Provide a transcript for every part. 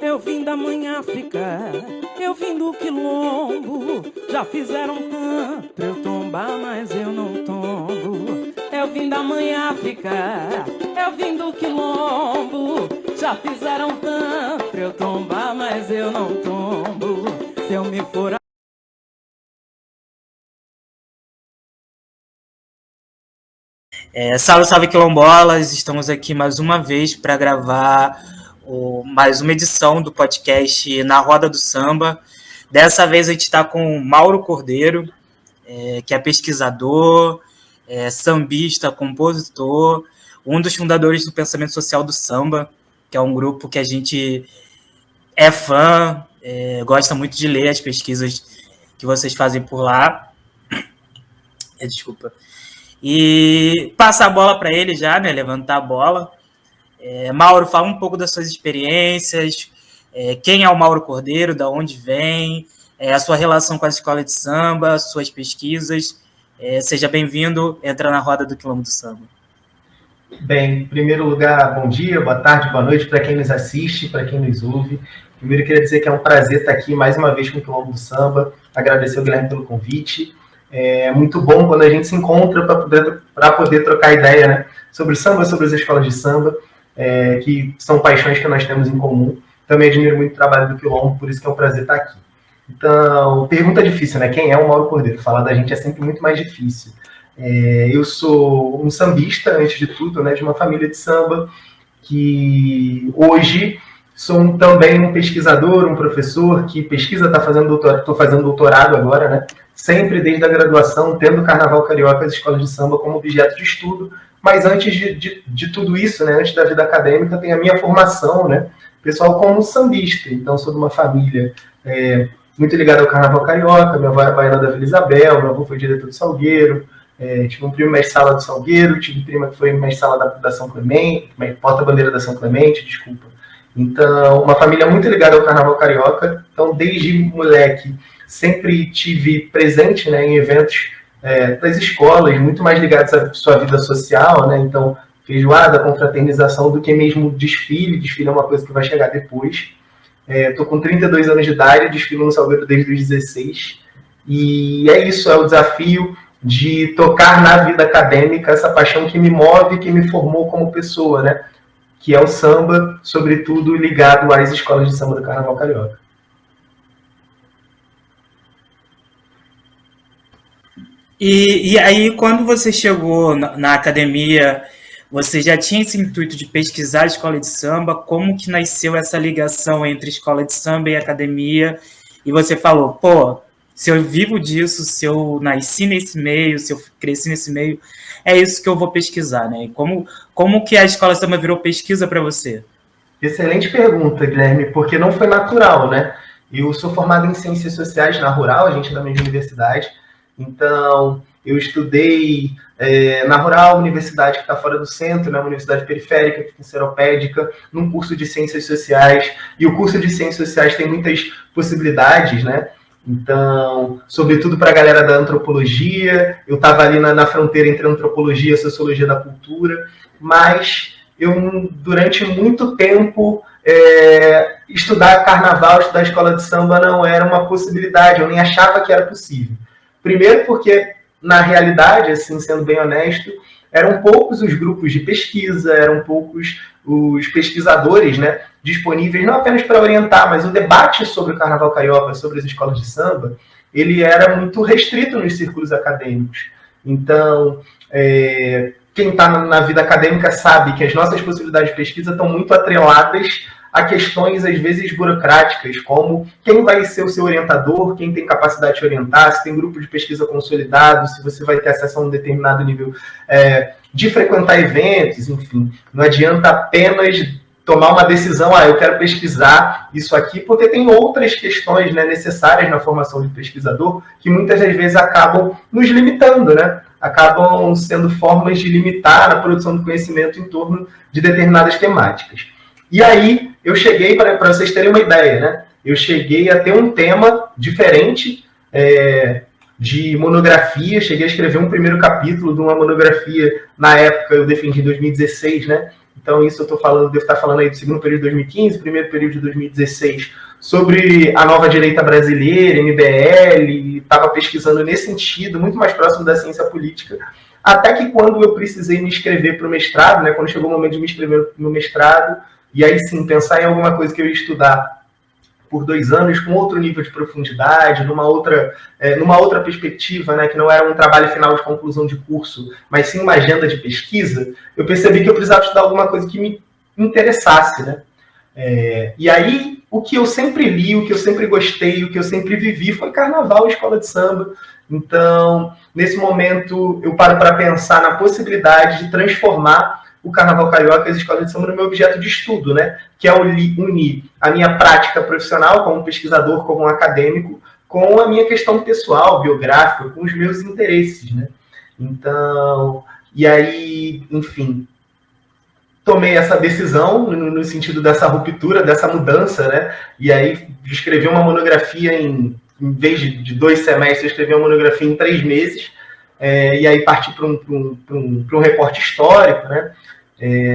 Eu vim da mãe África, eu vim do quilombo. Já fizeram tanto pra eu tombar, mas eu não tombo. Eu vim da mãe África, eu vim do quilombo. Já fizeram tanto pra eu tombar, mas eu não tombo. Se eu me for Salve, salve quilombolas! Estamos aqui mais uma vez para gravar mais uma edição do podcast Na Roda do Samba. Dessa vez a gente está com o Mauro Cordeiro, que é pesquisador, sambista, compositor, um dos fundadores do Pensamento Social do Samba, que é um grupo que a gente é fã, gosta muito de ler as pesquisas que vocês fazem por lá. Desculpa. E passar a bola para ele já, né? Levantar a bola. Mauro, fala um pouco das suas experiências, quem é o Mauro Cordeiro, de onde vem, a sua relação com a escola de samba, suas pesquisas. Seja bem-vindo, entra na roda do Quilombo do Samba. Bem, em primeiro lugar, bom dia, boa tarde, boa noite para quem nos assiste, para quem nos ouve. Primeiro, eu queria dizer que é um prazer estar aqui mais uma vez com o Quilombo do Samba, agradecer ao Guilherme pelo convite. É muito bom quando a gente se encontra para poder trocar ideia, né, sobre o samba, sobre as escolas de samba, que são paixões que nós temos em comum. Também admiro muito o trabalho do Quilombo, por isso que é um prazer estar aqui. Então, pergunta difícil, né? Quem é o Mauro Cordeiro? Falar da gente é sempre muito mais difícil. Eu sou um sambista, antes de tudo, né, de uma família de samba, que hoje sou também um pesquisador, um professor que pesquisa, estou fazendo doutorado agora, né? Sempre desde a graduação, tendo o Carnaval Carioca e as escolas de samba como objeto de estudo. Mas antes de tudo isso, né, antes da vida acadêmica, tem a minha formação, né, pessoal, como sambista. Então, sou de uma família muito ligada ao Carnaval Carioca. Minha avó era baiana da Vila Isabel, meu avô foi diretor do Salgueiro. Tive um primo mestre-sala do Salgueiro, tive prima que foi mestre-sala da São Clemente, porta-bandeira da São Clemente, desculpa. Então, uma família muito ligada ao Carnaval Carioca. Então, desde moleque, sempre tive presente, né, em eventos das escolas, muito mais ligados à sua vida social, né? Então, feijoada, confraternização, do que mesmo desfile. Desfile é uma coisa que vai chegar depois. Estou com 32 anos de idade, desfilo no Salgueiro desde os 16. E é isso, é o desafio de tocar na vida acadêmica, essa paixão que me move, que me formou como pessoa, né? Que é o samba, sobretudo ligado às escolas de samba do Carnaval Carioca. E aí, quando você chegou na academia, você já tinha esse intuito de pesquisar a escola de samba? Como que nasceu essa ligação entre escola de samba e academia? E você falou, se eu vivo disso, se eu nasci nesse meio, se eu cresci nesse meio, é isso que eu vou pesquisar, né? Como que a escola de samba virou pesquisa para você? Excelente pergunta, Guilherme, porque não foi natural, né? Eu sou formado em Ciências Sociais na Rural, a gente é da mesma universidade. Então, eu estudei na Rural, universidade que está fora do centro, né, uma universidade periférica, que fica em Seropédica, num curso de Ciências Sociais. E o curso de Ciências Sociais tem muitas possibilidades, né? Então, sobretudo para a galera da antropologia, eu estava ali na fronteira entre antropologia e sociologia da cultura, mas eu, durante muito tempo, estudar carnaval, estudar escola de samba não era uma possibilidade, eu nem achava que era possível. Primeiro porque, na realidade, assim, sendo bem honesto, eram poucos os grupos de pesquisa, eram poucos os pesquisadores, né, disponíveis, não apenas para orientar, mas o debate sobre o Carnaval Carioca, sobre as escolas de samba, ele era muito restrito nos círculos acadêmicos. Então, quem está na vida acadêmica sabe que as nossas possibilidades de pesquisa estão muito atreladas a questões, às vezes, burocráticas, como quem vai ser o seu orientador, quem tem capacidade de orientar, se tem grupo de pesquisa consolidado, se você vai ter acesso a um determinado nível de frequentar eventos, enfim. Não adianta apenas tomar uma decisão, eu quero pesquisar isso aqui, porque tem outras questões, né, necessárias na formação de pesquisador, que muitas das vezes acabam nos limitando, né? Acabam sendo formas de limitar a produção de conhecimento em torno de determinadas temáticas. E aí, eu cheguei, para vocês terem uma ideia, né? Eu cheguei a ter um tema diferente de monografia, cheguei a escrever um primeiro capítulo de uma monografia, na época eu defendi em 2016, né? Então isso eu devo estar falando aí do segundo período de 2015, primeiro período de 2016, sobre a nova direita brasileira, MBL, estava pesquisando nesse sentido, muito mais próximo da ciência política, até que quando eu precisei me inscrever para o mestrado, né, quando chegou o momento de me inscrever no mestrado, e aí sim, pensar em alguma coisa que eu ia estudar por 2 anos, com outro nível de profundidade, numa outra perspectiva, né, que não era um trabalho final de conclusão de curso, mas sim uma agenda de pesquisa, eu percebi que eu precisava estudar alguma coisa que me interessasse, né? E aí, o que eu sempre li, o que eu sempre gostei, o que eu sempre vivi foi carnaval e escola de samba. Então, nesse momento, eu paro para pensar na possibilidade de transformar o Carnaval Carioca e as escolas de samba no meu objeto de estudo, né? Que é unir a minha prática profissional como pesquisador, como um acadêmico, com a minha questão pessoal, biográfica, com os meus interesses, né? Então, e aí, enfim, tomei essa decisão no sentido dessa ruptura, dessa mudança, né? E aí escrevi uma monografia em vez de 2 semestres, eu escrevi uma monografia em 3 meses, e aí parti para um recorte histórico, né?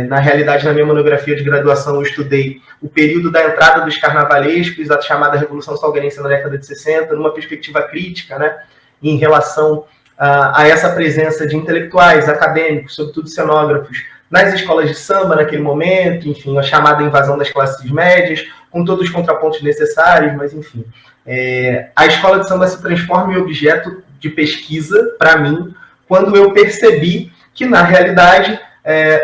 Na realidade, na minha monografia de graduação, eu estudei o período da entrada dos carnavalescos, a chamada Revolução Salgueirense na década de 60, numa perspectiva crítica, né? Em relação a essa presença de intelectuais, acadêmicos, sobretudo cenógrafos, nas escolas de samba naquele momento, enfim, a chamada invasão das classes médias, com todos os contrapontos necessários, mas enfim. A escola de samba se transforma em objeto de pesquisa, para mim, quando eu percebi que, na realidade,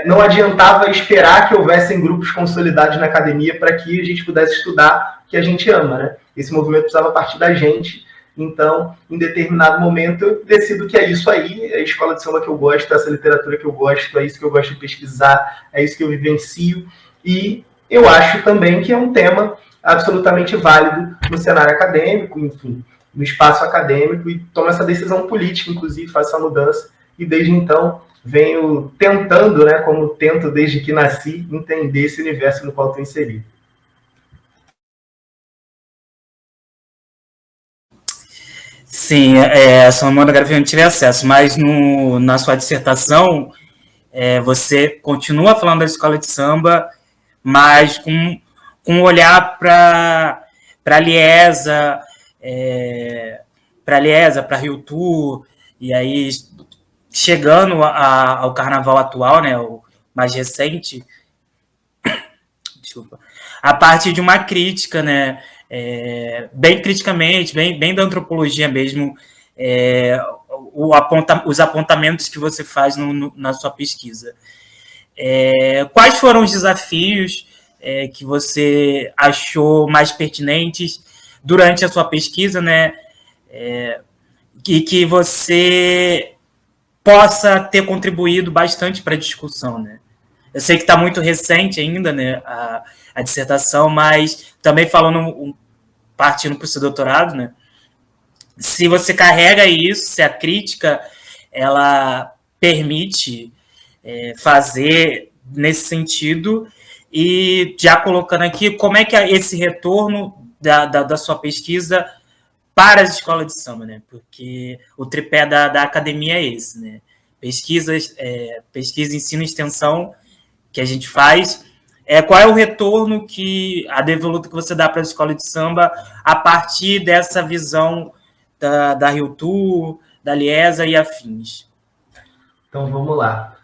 não adiantava esperar que houvessem grupos consolidados na academia para que a gente pudesse estudar o que a gente ama, né? Esse movimento precisava partir da gente. Então, em determinado momento, eu decido que é isso aí, é a escola de samba que eu gosto, essa literatura que eu gosto, é isso que eu gosto de pesquisar, é isso que eu vivencio. E eu acho também que é um tema absolutamente válido no cenário acadêmico, enfim, no espaço acadêmico, e tomo essa decisão política, inclusive, faço essa mudança, e desde então venho tentando, né, como tento desde que nasci, entender esse universo no qual estou inserido. Sim, essa monografia eu não tive acesso, mas na sua dissertação você continua falando da escola de samba, mas com um olhar para a Liesa, para Rio Tour, e aí chegando ao carnaval atual, né, o mais recente, desculpa, a partir de uma crítica, né, bem criticamente, bem da antropologia mesmo, os apontamentos que você faz na sua pesquisa. Quais foram os desafios que você achou mais pertinentes durante a sua pesquisa, né, que você possa ter contribuído bastante para a discussão, né? Eu sei que está muito recente ainda, né, a dissertação, mas também partindo para o seu doutorado, né? Se você carrega isso, se a crítica ela permite fazer nesse sentido, e já colocando aqui, como é que é esse retorno da sua pesquisa para as escolas de samba, né? Porque o tripé da academia é esse, né? Pesquisa, ensino e extensão que a gente faz. Qual é o retorno a devoluta que você dá para a escola de samba a partir dessa visão da Rio Tour, da Liesa e afins? Então, vamos lá.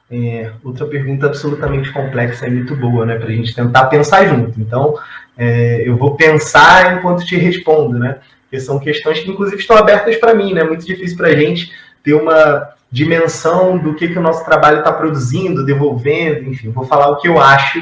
Outra pergunta absolutamente complexa e muito boa, né? Para a gente tentar pensar junto. Então, eu vou pensar enquanto te respondo, né? Porque são questões que, inclusive, estão abertas para mim, né? Muito difícil para a gente ter uma dimensão do que o nosso trabalho está produzindo, devolvendo, enfim. Vou falar o que eu acho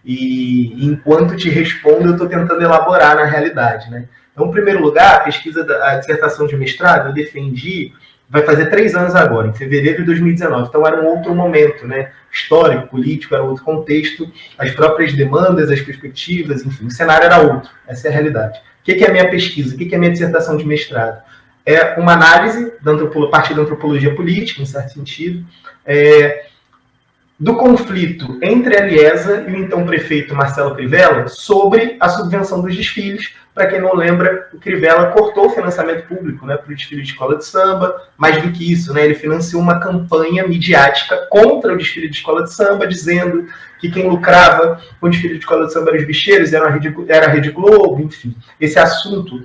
e enquanto te respondo, eu estou tentando elaborar na realidade, né? Então, em primeiro lugar, a dissertação de mestrado, eu defendi, vai fazer 3 anos agora, em fevereiro de 2019. Então, era um outro momento, né? Histórico, político, era outro contexto, as próprias demandas, as perspectivas, enfim, o cenário era outro. Essa é a realidade. O que é a minha pesquisa? O que é a minha dissertação de mestrado? É uma análise, a partir da antropologia política, em certo sentido, do conflito entre a Liesa e o então prefeito Marcelo Crivella sobre a subvenção dos desfiles. Para quem não lembra, o Crivella cortou o financiamento público, né, para o desfile de escola de samba. Mais do que isso, né, ele financiou uma campanha midiática contra o desfile de escola de samba, dizendo que quem lucrava com o desfile de escola de samba eram os bicheiros, era a Rede Globo, enfim. Esse assunto,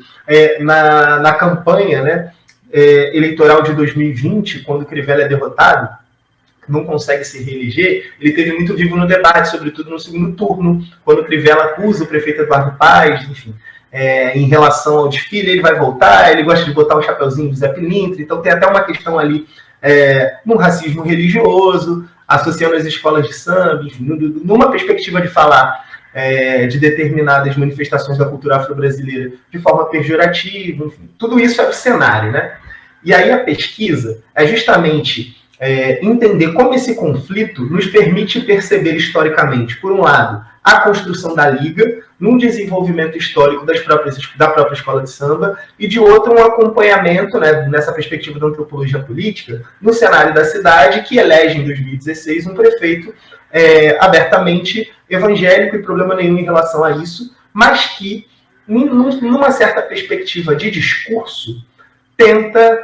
na campanha, né, eleitoral de 2020, quando o Crivella é derrotado, não consegue se reeleger, ele teve muito vivo no debate, sobretudo no segundo turno, quando o Crivella acusa o prefeito Eduardo Paes, enfim, em relação ao desfile, ele vai voltar, ele gosta de botar um chapeuzinho de Zé Pilintra, então tem até uma questão ali no racismo religioso, associando as escolas de samba, enfim, numa perspectiva de falar de determinadas manifestações da cultura afro-brasileira de forma pejorativa, enfim, tudo isso é o cenário, né? E aí a pesquisa é justamente entender como esse conflito nos permite perceber historicamente, por um lado, a construção da Liga, num desenvolvimento histórico da própria escola de samba, e de outro, um acompanhamento, né, nessa perspectiva da antropologia política, no cenário da cidade, que elege em 2016 um prefeito abertamente evangélico, e problema nenhum em relação a isso, mas que, numa certa perspectiva de discurso, tenta...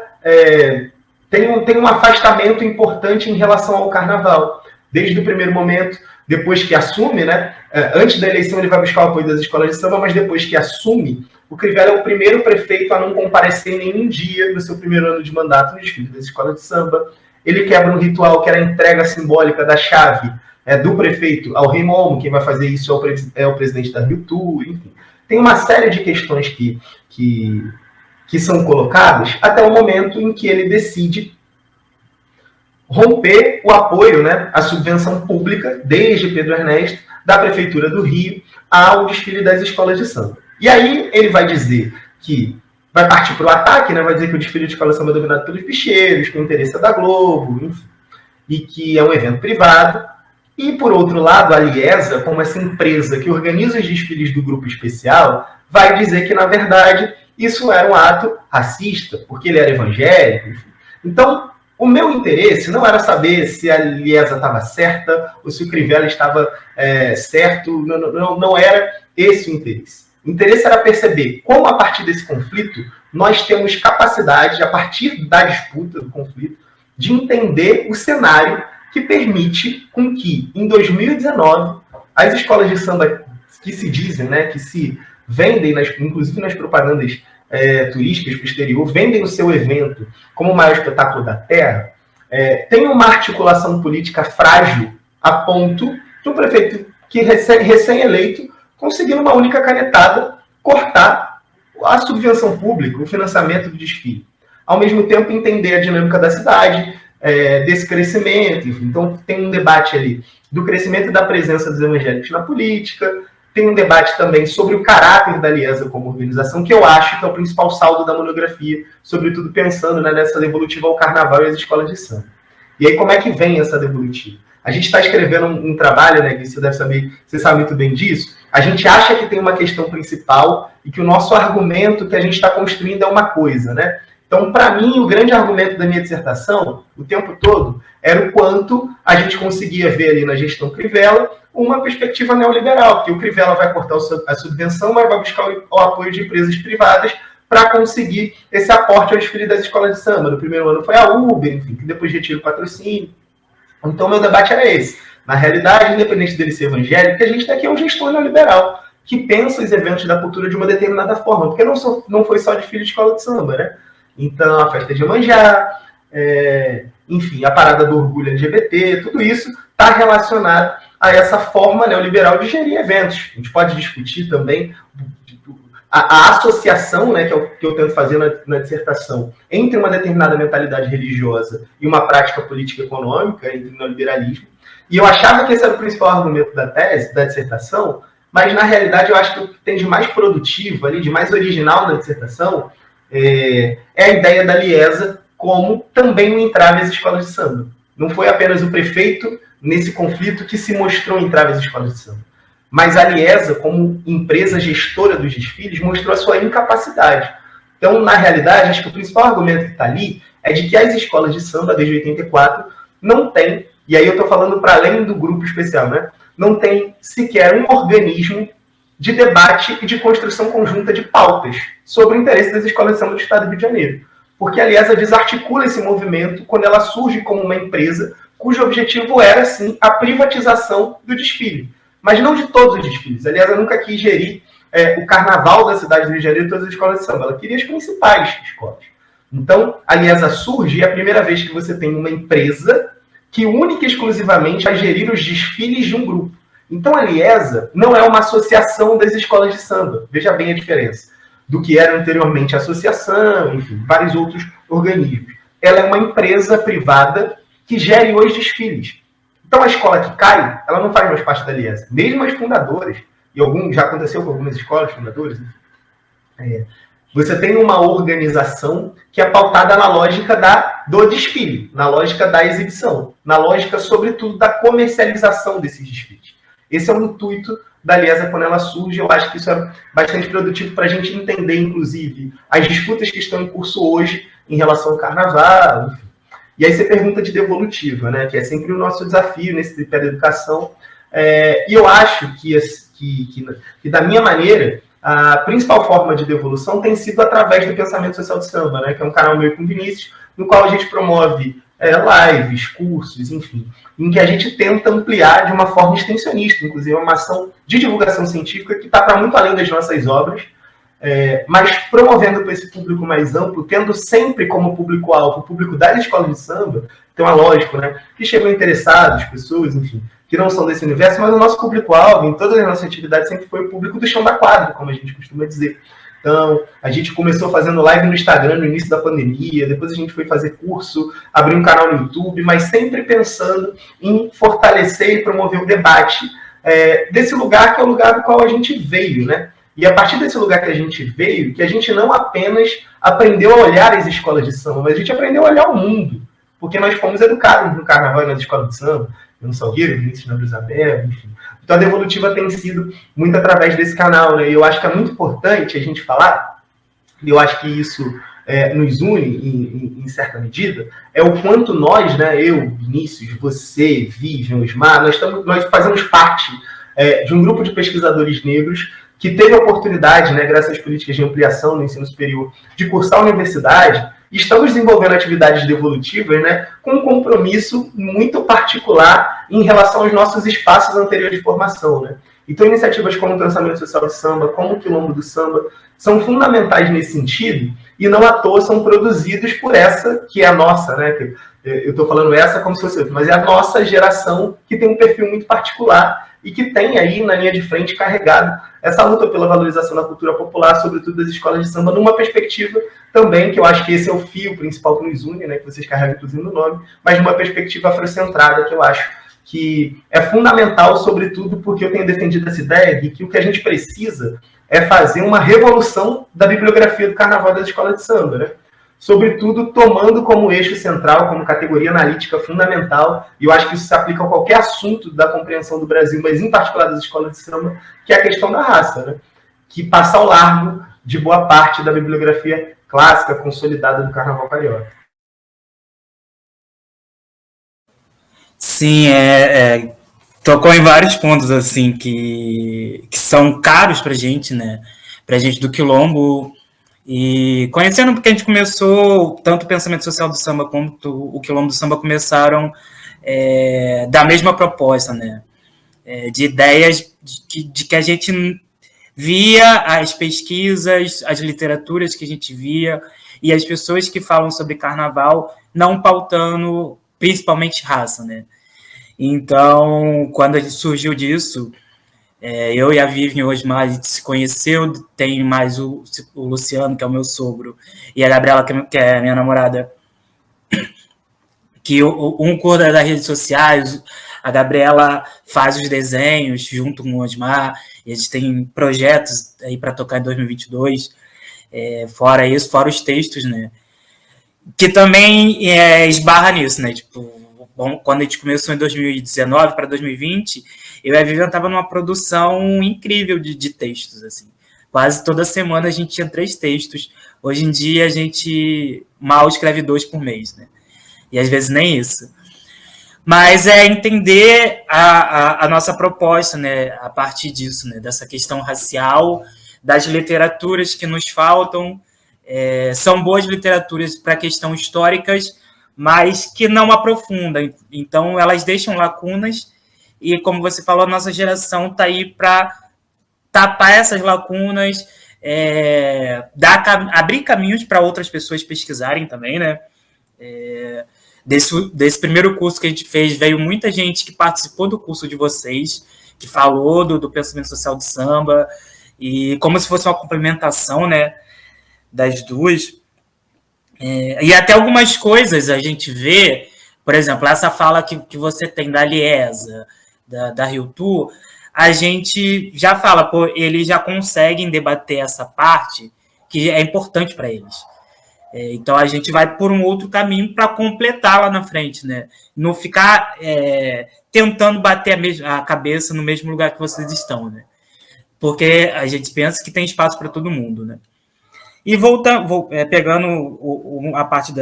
tem um afastamento importante em relação ao carnaval. Desde o primeiro momento, depois que assume, né? Antes da eleição ele vai buscar o apoio das escolas de samba, mas depois que assume, o Crivella é o primeiro prefeito a não comparecer nenhum dia no seu primeiro ano de mandato no desfile das escolas de samba. Ele quebra um ritual que era a entrega simbólica da chave do prefeito ao Rei Momo. Quem vai fazer isso é o presidente da Rio Tour, enfim. Tem uma série de questões que são colocadas até o momento em que ele decide romper o apoio, né, à subvenção pública, desde Pedro Ernesto, da Prefeitura do Rio, ao desfile das escolas de samba. E aí ele vai dizer que vai partir para o ataque, né, vai dizer que o desfile de escola de samba é dominado pelos bicheiros, que o interesse é da Globo, enfim, e que é um evento privado. E, por outro lado, a Liesa, como essa empresa que organiza os desfiles do grupo especial, vai dizer que, na verdade, isso era um ato racista, porque ele era evangélico, enfim. Então, o meu interesse não era saber se a Liesa estava certa ou se o Crivella estava certo, não era esse o interesse. O interesse era perceber como, a partir desse conflito, nós temos capacidade, a partir da disputa, do conflito, de entender o cenário que permite com que, em 2019, as escolas de samba que se dizem, né, que se vendem, inclusive nas propagandas turísticas para o exterior, vendem o seu evento como o maior espetáculo da Terra, tem uma articulação política frágil a ponto de um prefeito que recém-eleito conseguir, numa única canetada, cortar a subvenção pública, o financiamento do desfile. Ao mesmo tempo, entender a dinâmica da cidade, desse crescimento. Enfim. Então, tem um debate ali do crescimento da presença dos evangélicos na política. Tem um debate também sobre o caráter da Liesa como organização, que eu acho que é o principal saldo da monografia, sobretudo pensando, né, nessa devolutiva ao carnaval e às escolas de samba. E aí, como é que vem essa devolutiva? A gente está escrevendo um trabalho, né, que você sabe muito bem disso. A gente acha que tem uma questão principal e que o nosso argumento que a gente está construindo é uma coisa, né? Então, para mim, o grande argumento da minha dissertação, o tempo todo, era o quanto a gente conseguia ver ali na gestão Crivella uma perspectiva neoliberal, porque o Crivella vai cortar a subvenção, mas vai buscar o apoio de empresas privadas para conseguir esse aporte ao desfile das escolas de samba. No primeiro ano foi a Uber, enfim, que depois retira o patrocínio. Então, meu debate era esse. Na realidade, independente dele ser evangélico, a gente tem aqui um gestor neoliberal que pensa os eventos da cultura de uma determinada forma, porque não foi só desfile de escola de samba, né? Então, a festa de Iemanjá, enfim, a parada do orgulho LGBT, tudo isso está relacionado a essa forma neoliberal de gerir eventos. A gente pode discutir também a associação, né, que é o que eu tento fazer na dissertação, entre uma determinada mentalidade religiosa e uma prática política econômica, entre o neoliberalismo. E eu achava que esse era o principal argumento da tese, da dissertação, mas, na realidade, eu acho que o que tem de mais produtivo, ali, de mais original na dissertação, é a ideia da Liesa como também um entrave às escolas de samba. Não foi apenas o prefeito, nesse conflito, que se mostrou entrave às escolas de samba. Mas a Liesa, como empresa gestora dos desfiles, mostrou a sua incapacidade. Então, na realidade, acho que o principal argumento que está ali é de que as escolas de samba, desde 84, não têm e aí eu estou falando para além do grupo especial, né? Não tem sequer um organismo de debate e de construção conjunta de pautas sobre o interesse das escolas de samba do Estado do Rio de Janeiro. Porque a Aliesa desarticula esse movimento quando ela surge como uma empresa cujo objetivo era, sim, a privatização do desfile. Mas não de todos os desfiles. A Aliesa nunca quis gerir o carnaval da cidade do Rio de Janeiro e todas as escolas de samba. Ela queria as principais escolas. Então, a Aliesa surge e é a primeira vez que você tem uma empresa que única e exclusivamente vai gerir os desfiles de um grupo. Então, a Aliesa não é uma associação das escolas de samba. Veja bem a diferença do que era anteriormente a associação, enfim, vários outros organismos. Ela é uma empresa privada que gere os desfiles. Então, a escola que cai, ela não faz mais parte da Aliesa. Mesmo as fundadoras, e já aconteceu com algumas escolas fundadoras, você tem uma organização que é pautada na lógica do desfile, na lógica da exibição, na lógica, sobretudo, da comercialização desses desfiles. Esse é o intuito da Aliesa quando ela surge. Eu acho que isso é bastante produtivo para a gente entender, inclusive, as disputas que estão em curso hoje em relação ao carnaval, enfim. E aí você pergunta de devolutiva, né? Que é sempre o nosso desafio nesse tripé da educação. E eu acho que da minha maneira, a principal forma de devolução tem sido através do Pensamento Social de Samba, né? Que é um canal meu com o Vinícius, no qual a gente promove lives, cursos, enfim, em que a gente tenta ampliar de uma forma extensionista, inclusive uma ação de divulgação científica que está para muito além das nossas obras, mas promovendo para esse público mais amplo, tendo sempre como público-alvo o público das escolas de samba. Então é lógico, né, que chegam interessados, pessoas, enfim, que não são desse universo, mas o nosso público-alvo em todas as nossas atividades sempre foi o público do chão da quadra, como a gente costuma dizer. Então, a gente começou fazendo live no Instagram no início da pandemia, depois a gente foi fazer curso, abrir um canal no YouTube, mas sempre pensando em fortalecer e promover o debate desse lugar que é o lugar do qual a gente veio, né? E a partir desse lugar que a gente veio, que a gente não apenas aprendeu a olhar as escolas de samba, mas a gente aprendeu a olhar o mundo, porque nós fomos educados no carnaval e nas escolas de samba, eu no Salgueiro, Vinícius na Isabel, enfim. Então, a devolutiva tem sido muito através desse canal, né? E eu acho que é muito importante a gente falar, e eu acho que isso nos une em certa medida, é o quanto nós, né, eu, Vinícius, você, Vivian, Osmar, nós fazemos parte de um grupo de pesquisadores negros que teve a oportunidade, né, graças às políticas de ampliação no ensino superior, de cursar a universidade. Estamos desenvolvendo atividades devolutivas, né, com um compromisso muito particular em relação aos nossos espaços anteriores de formação, né? Então, iniciativas como o Pensamento Social de Samba, como o Quilombo do Samba, são fundamentais nesse sentido e não à toa são produzidos por essa que é a nossa, né? Eu estou falando essa como se fosse outra, mas é a nossa geração que tem um perfil muito particular e que tem aí na linha de frente carregado essa luta pela valorização da cultura popular, sobretudo das escolas de samba, numa perspectiva também, que eu acho que esse é o fio principal que nos une, né, que vocês carregam inclusive no nome, mas numa perspectiva afrocentrada, que eu acho que é fundamental, sobretudo porque eu tenho defendido essa ideia de que o que a gente precisa é fazer uma revolução da bibliografia do carnaval das escolas de samba, né? Sobretudo tomando como eixo central, como categoria analítica fundamental, e eu acho que isso se aplica a qualquer assunto da compreensão do Brasil, mas em particular das escolas de samba, que é a questão da raça, né? Que passa ao largo de boa parte da bibliografia clássica, consolidada do carnaval carioca. Sim, tocou em vários pontos assim que são caros pra gente, né? Pra gente do Quilombo. E conhecendo, porque a gente começou, tanto o Pensamento Social do Samba quanto o Quilombo do Samba começaram da mesma proposta, né? De ideias de que a gente via as pesquisas, as literaturas que a gente via e as pessoas que falam sobre carnaval não pautando principalmente raça, né? Então, quando a gente surgiu disso, eu e a Vivian hoje mais a gente se conheceu, tem mais o Luciano, que é o meu sogro, e a Gabriela, que é a minha namorada, que um cuida das redes sociais, a Gabriela faz os desenhos junto com o Osmar, e a gente tem projetos aí para tocar em 2022, fora isso, fora os textos, né? Que também esbarra nisso, né? Tipo, quando a gente começou em 2019 para 2020, eu e a Vivian estava numa produção incrível de textos, assim. Quase toda semana a gente tinha 3 textos. Hoje em dia a gente mal escreve 2 por mês, né? E às vezes nem isso. Mas é entender a nossa proposta, né, a partir disso, né, dessa questão racial, das literaturas que nos faltam. São boas literaturas para questões históricas, mas que não aprofundam. Então, elas deixam lacunas e, como você falou, a nossa geração está aí para tapar essas lacunas, abrir caminhos para outras pessoas pesquisarem também, né? Desse primeiro curso que a gente fez, veio muita gente que participou do curso de vocês, que falou do pensamento social do samba, e como se fosse uma complementação, né, das duas. E até algumas coisas a gente vê, por exemplo, essa fala que você tem da Liesa, da Rio Tour, a gente já fala, pô, eles já conseguem debater essa parte que é importante para eles. Então a gente vai por um outro caminho para completar lá na frente, né? Não ficar tentando bater a cabeça no mesmo lugar que vocês estão, né? Porque a gente pensa que tem espaço para todo mundo, né? E pegando a parte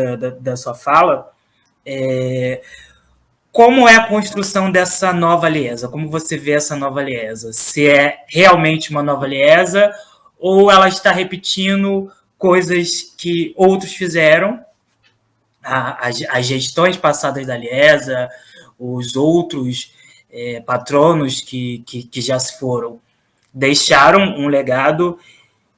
da sua fala, como é a construção dessa nova Liesa? Como você vê essa nova Liesa? Se é realmente uma nova Liesa ou ela está repetindo coisas que outros fizeram, as gestões passadas da Liesa, os outros patronos que já se foram, deixaram um legado.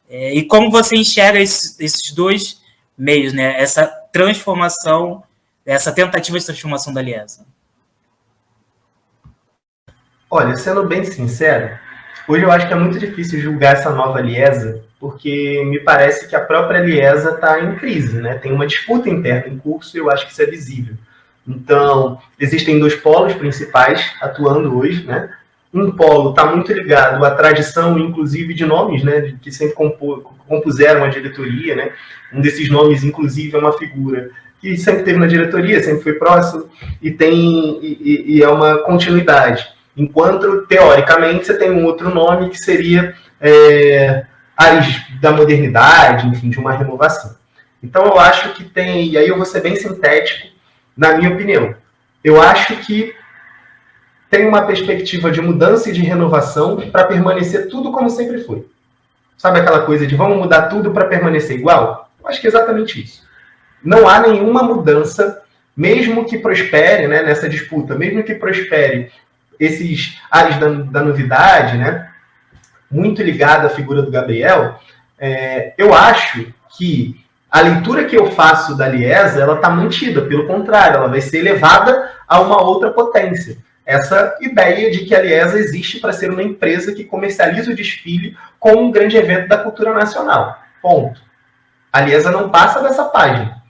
E como você enxerga esses dois meios, né? Essa transformação, essa tentativa de transformação da Liesa? Olha, sendo bem sincero, hoje eu acho que é muito difícil julgar essa nova Liesa, porque me parece que a própria Liesa está em crise, né? Tem uma disputa interna em curso e eu acho que isso é visível. Então, existem dois polos principais atuando hoje, né? Um polo está muito ligado à tradição, inclusive, de nomes, né? Que sempre compuseram a diretoria, né? Um desses nomes, inclusive, é uma figura que sempre esteve na diretoria, sempre foi próximo e é uma continuidade. Enquanto, teoricamente, você tem um outro nome que seria áreas da modernidade, enfim, de uma renovação. Então, eu acho que tem, e aí eu vou ser bem sintético, na minha opinião, eu acho que tem uma perspectiva de mudança e de renovação para permanecer tudo como sempre foi. Sabe aquela coisa de vamos mudar tudo para permanecer igual? Eu acho que é exatamente isso. Não há nenhuma mudança, mesmo que prospere, né, nessa disputa, mesmo que prospere esses ares da novidade, né, muito ligado à figura do Gabriel, eu acho que a leitura que eu faço da Liesa, ela está mantida, pelo contrário, ela vai ser elevada a uma outra potência. Essa ideia de que a Liesa existe para ser uma empresa que comercializa o desfile como um grande evento da cultura nacional. Ponto. A Liesa não passa dessa página.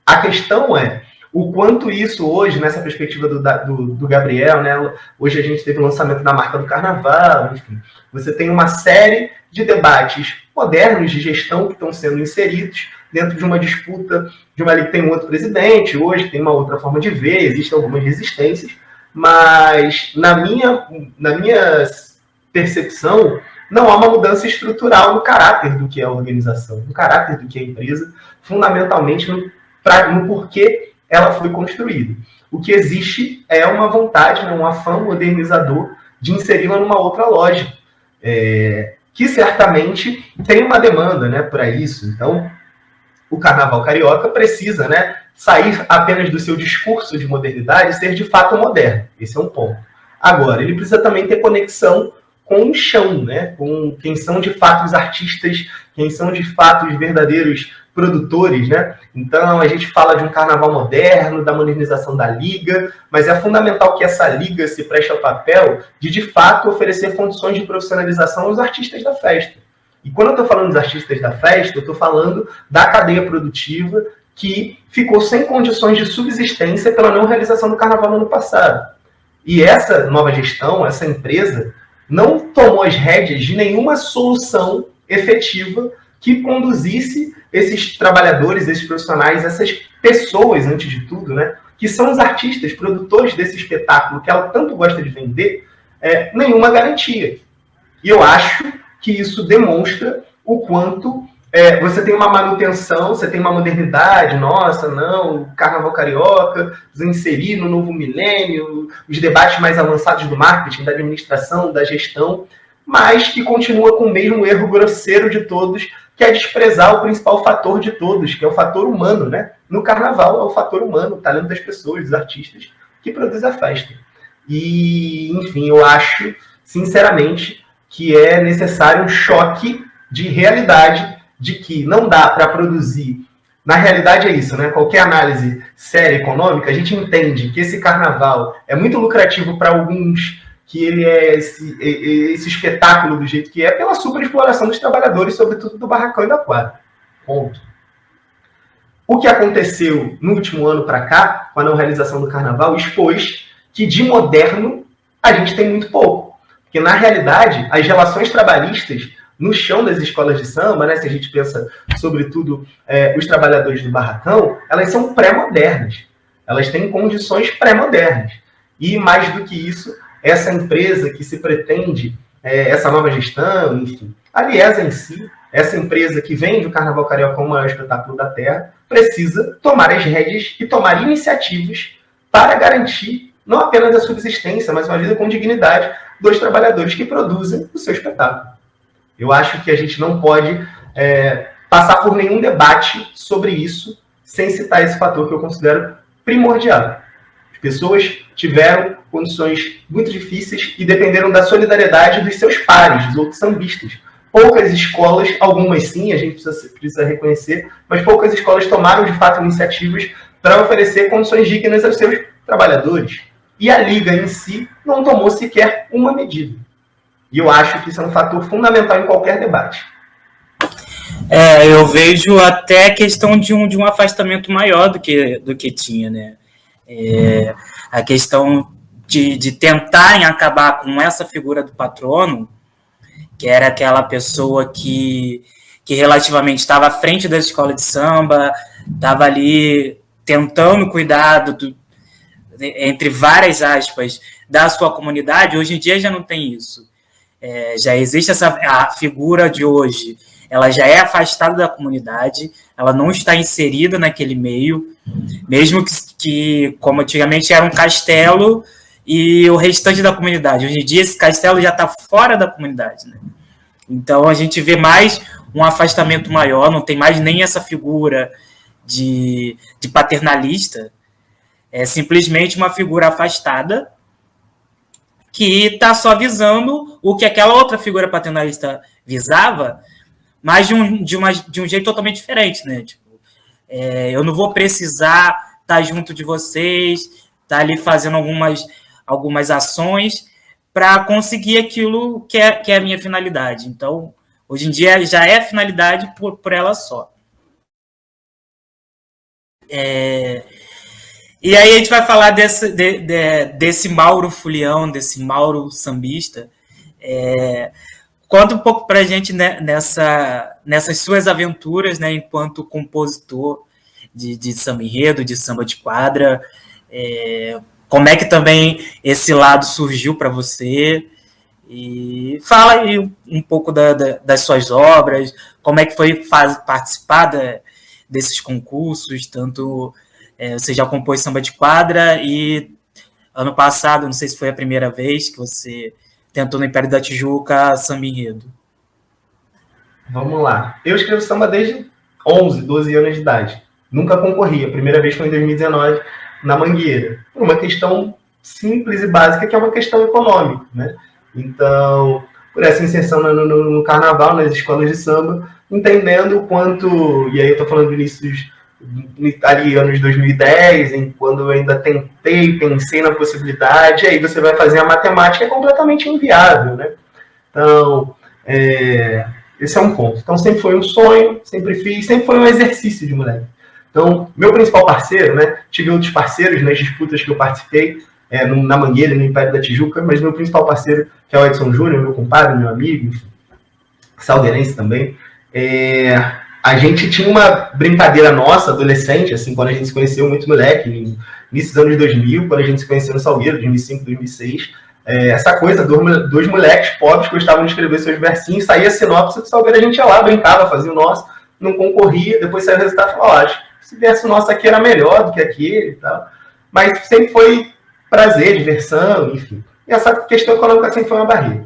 A questão é o quanto isso hoje, nessa perspectiva do Gabriel, né? Hoje a gente teve o lançamento da marca do Carnaval, enfim. Você tem uma série de debates modernos de gestão que estão sendo inseridos dentro de uma disputa, de uma liga que tem um outro presidente, hoje tem uma outra forma de ver, existem algumas resistências, mas na minha percepção, não há uma mudança estrutural no caráter do que é a organização, no caráter do que é a empresa, fundamentalmente no porquê ela foi construída. O que existe é uma vontade, um afã modernizador de inseri-la numa outra lógica, que certamente tem uma demanda, né, para isso. Então, o Carnaval Carioca precisa, né, sair apenas do seu discurso de modernidade e ser de fato moderno. Esse é um ponto. Agora, ele precisa também ter conexão com o chão, né, com quem são de fato os artistas, quem são de fato os verdadeiros produtores, né? Então, a gente fala de um carnaval moderno, da modernização da liga, mas é fundamental que essa liga se preste ao papel de fato, oferecer condições de profissionalização aos artistas da festa. E quando eu estou falando dos artistas da festa, eu estou falando da cadeia produtiva que ficou sem condições de subsistência pela não realização do carnaval no ano passado. E essa nova gestão, essa empresa, não tomou as rédeas de nenhuma solução efetiva que conduzisse esses trabalhadores, esses profissionais, essas pessoas, antes de tudo, né, que são os artistas, produtores desse espetáculo que ela tanto gosta de vender, nenhuma garantia. E eu acho que isso demonstra o quanto você tem uma manutenção, você tem uma modernidade, nossa, não, o carnaval carioca, inserir no novo milênio, os debates mais avançados do marketing, da administração, da gestão, mas que continua com o mesmo erro grosseiro de todos, que é desprezar o principal fator de todos, que é o fator humano, né? No carnaval é o fator humano, o talento das pessoas, dos artistas, que produz a festa. E, enfim, eu acho, sinceramente, que é necessário um choque de realidade, de que não dá para produzir. Na realidade é isso, né? Qualquer análise séria econômica, a gente entende que esse carnaval é muito lucrativo para alguns, que ele é esse espetáculo do jeito que é, pela superexploração dos trabalhadores, sobretudo do barracão e da quadra. Ponto. O que aconteceu no último ano para cá, com a não realização do carnaval, expôs que de moderno a gente tem muito pouco. Porque, na realidade, as relações trabalhistas no chão das escolas de samba, né, se a gente pensa, sobretudo, os trabalhadores do barracão, elas são pré-modernas. Elas têm condições pré-modernas. E, mais do que isso, essa empresa que se pretende, essa nova gestão, enfim, a Liesa em si, essa empresa que vende o Carnaval Carioca como o maior espetáculo da Terra, precisa tomar as rédeas e tomar iniciativas para garantir não apenas a subsistência, mas uma vida com dignidade dos trabalhadores que produzem o seu espetáculo. Eu acho que a gente não pode passar por nenhum debate sobre isso sem citar esse fator que eu considero primordial. As pessoas tiveram condições muito difíceis e dependeram da solidariedade dos seus pares, dos outros sambistas. Poucas escolas, algumas sim, a gente precisa reconhecer, mas poucas escolas tomaram de fato iniciativas para oferecer condições dignas aos seus trabalhadores. E a Liga em si não tomou sequer uma medida. E eu acho que isso é um fator fundamental em qualquer debate. Eu vejo até a questão de um afastamento maior do que tinha, né? A questão de tentarem acabar com essa figura do patrono, que era aquela pessoa que relativamente estava à frente da escola de samba, estava ali tentando cuidar entre várias aspas, da sua comunidade. Hoje em dia já não tem isso. Já existe a figura de hoje, ela já é afastada da comunidade, ela não está inserida naquele meio, mesmo que como antigamente era um castelo e o restante da comunidade. Hoje em dia esse castelo já está fora da comunidade, né? Então a gente vê mais um afastamento maior, não tem mais nem essa figura de paternalista, é simplesmente uma figura afastada que está só visando o que aquela outra figura paternalista visava, mas de um jeito totalmente diferente, né? Tipo, eu não vou precisar estar junto de vocês, estar ali fazendo algumas ações para conseguir aquilo que é a minha finalidade. Então, hoje em dia já é finalidade por ela só. E aí a gente vai falar desse Mauro Fulião, desse Mauro sambista. Conta um pouco pra gente, né, nessas suas aventuras, né, enquanto compositor de samba enredo, de samba de quadra. Como é que também esse lado surgiu para você? E fala aí um pouco das suas obras, como é que foi participar desses concursos, tanto... você já compôs samba de quadra e ano passado, não sei se foi a primeira vez que você tentou no Império da Tijuca samba enredo. Vamos lá. Eu escrevo samba desde 11, 12 anos de idade. Nunca concorri. A primeira vez foi em 2019, na Mangueira. Por uma questão simples e básica, que é uma questão econômica, né? Então, por essa inserção no carnaval, nas escolas de samba, entendendo o quanto... E aí eu estou falando do início ali anos 2010, quando eu ainda pensei na possibilidade, aí você vai fazer a matemática, é completamente inviável, né? Então, esse é um ponto. Então, sempre foi um sonho, sempre fiz, sempre foi um exercício de moleque. Então, meu principal parceiro, né? Tive outros parceiros nas disputas que eu participei, na Mangueira, no Império da Tijuca, mas meu principal parceiro, que é o Edson Júnior, meu compadre, meu amigo, enfim, salgueirense também, a gente tinha uma brincadeira nossa, adolescente, assim, quando a gente se conheceu muito moleque, início dos anos 2000, quando a gente se conheceu no Salgueiro, 2005, 2006, essa coisa, dois moleques pobres gostavam de escrever seus versinhos, saía sinopse do Salgueiro, a gente ia lá, brincava, fazia o nosso, não concorria, depois saiu o resultado e falou, acho que se viesse o nosso aqui era melhor do que aquele e tal. Mas sempre foi prazer, diversão, enfim. E essa questão econômica sempre foi uma barreira.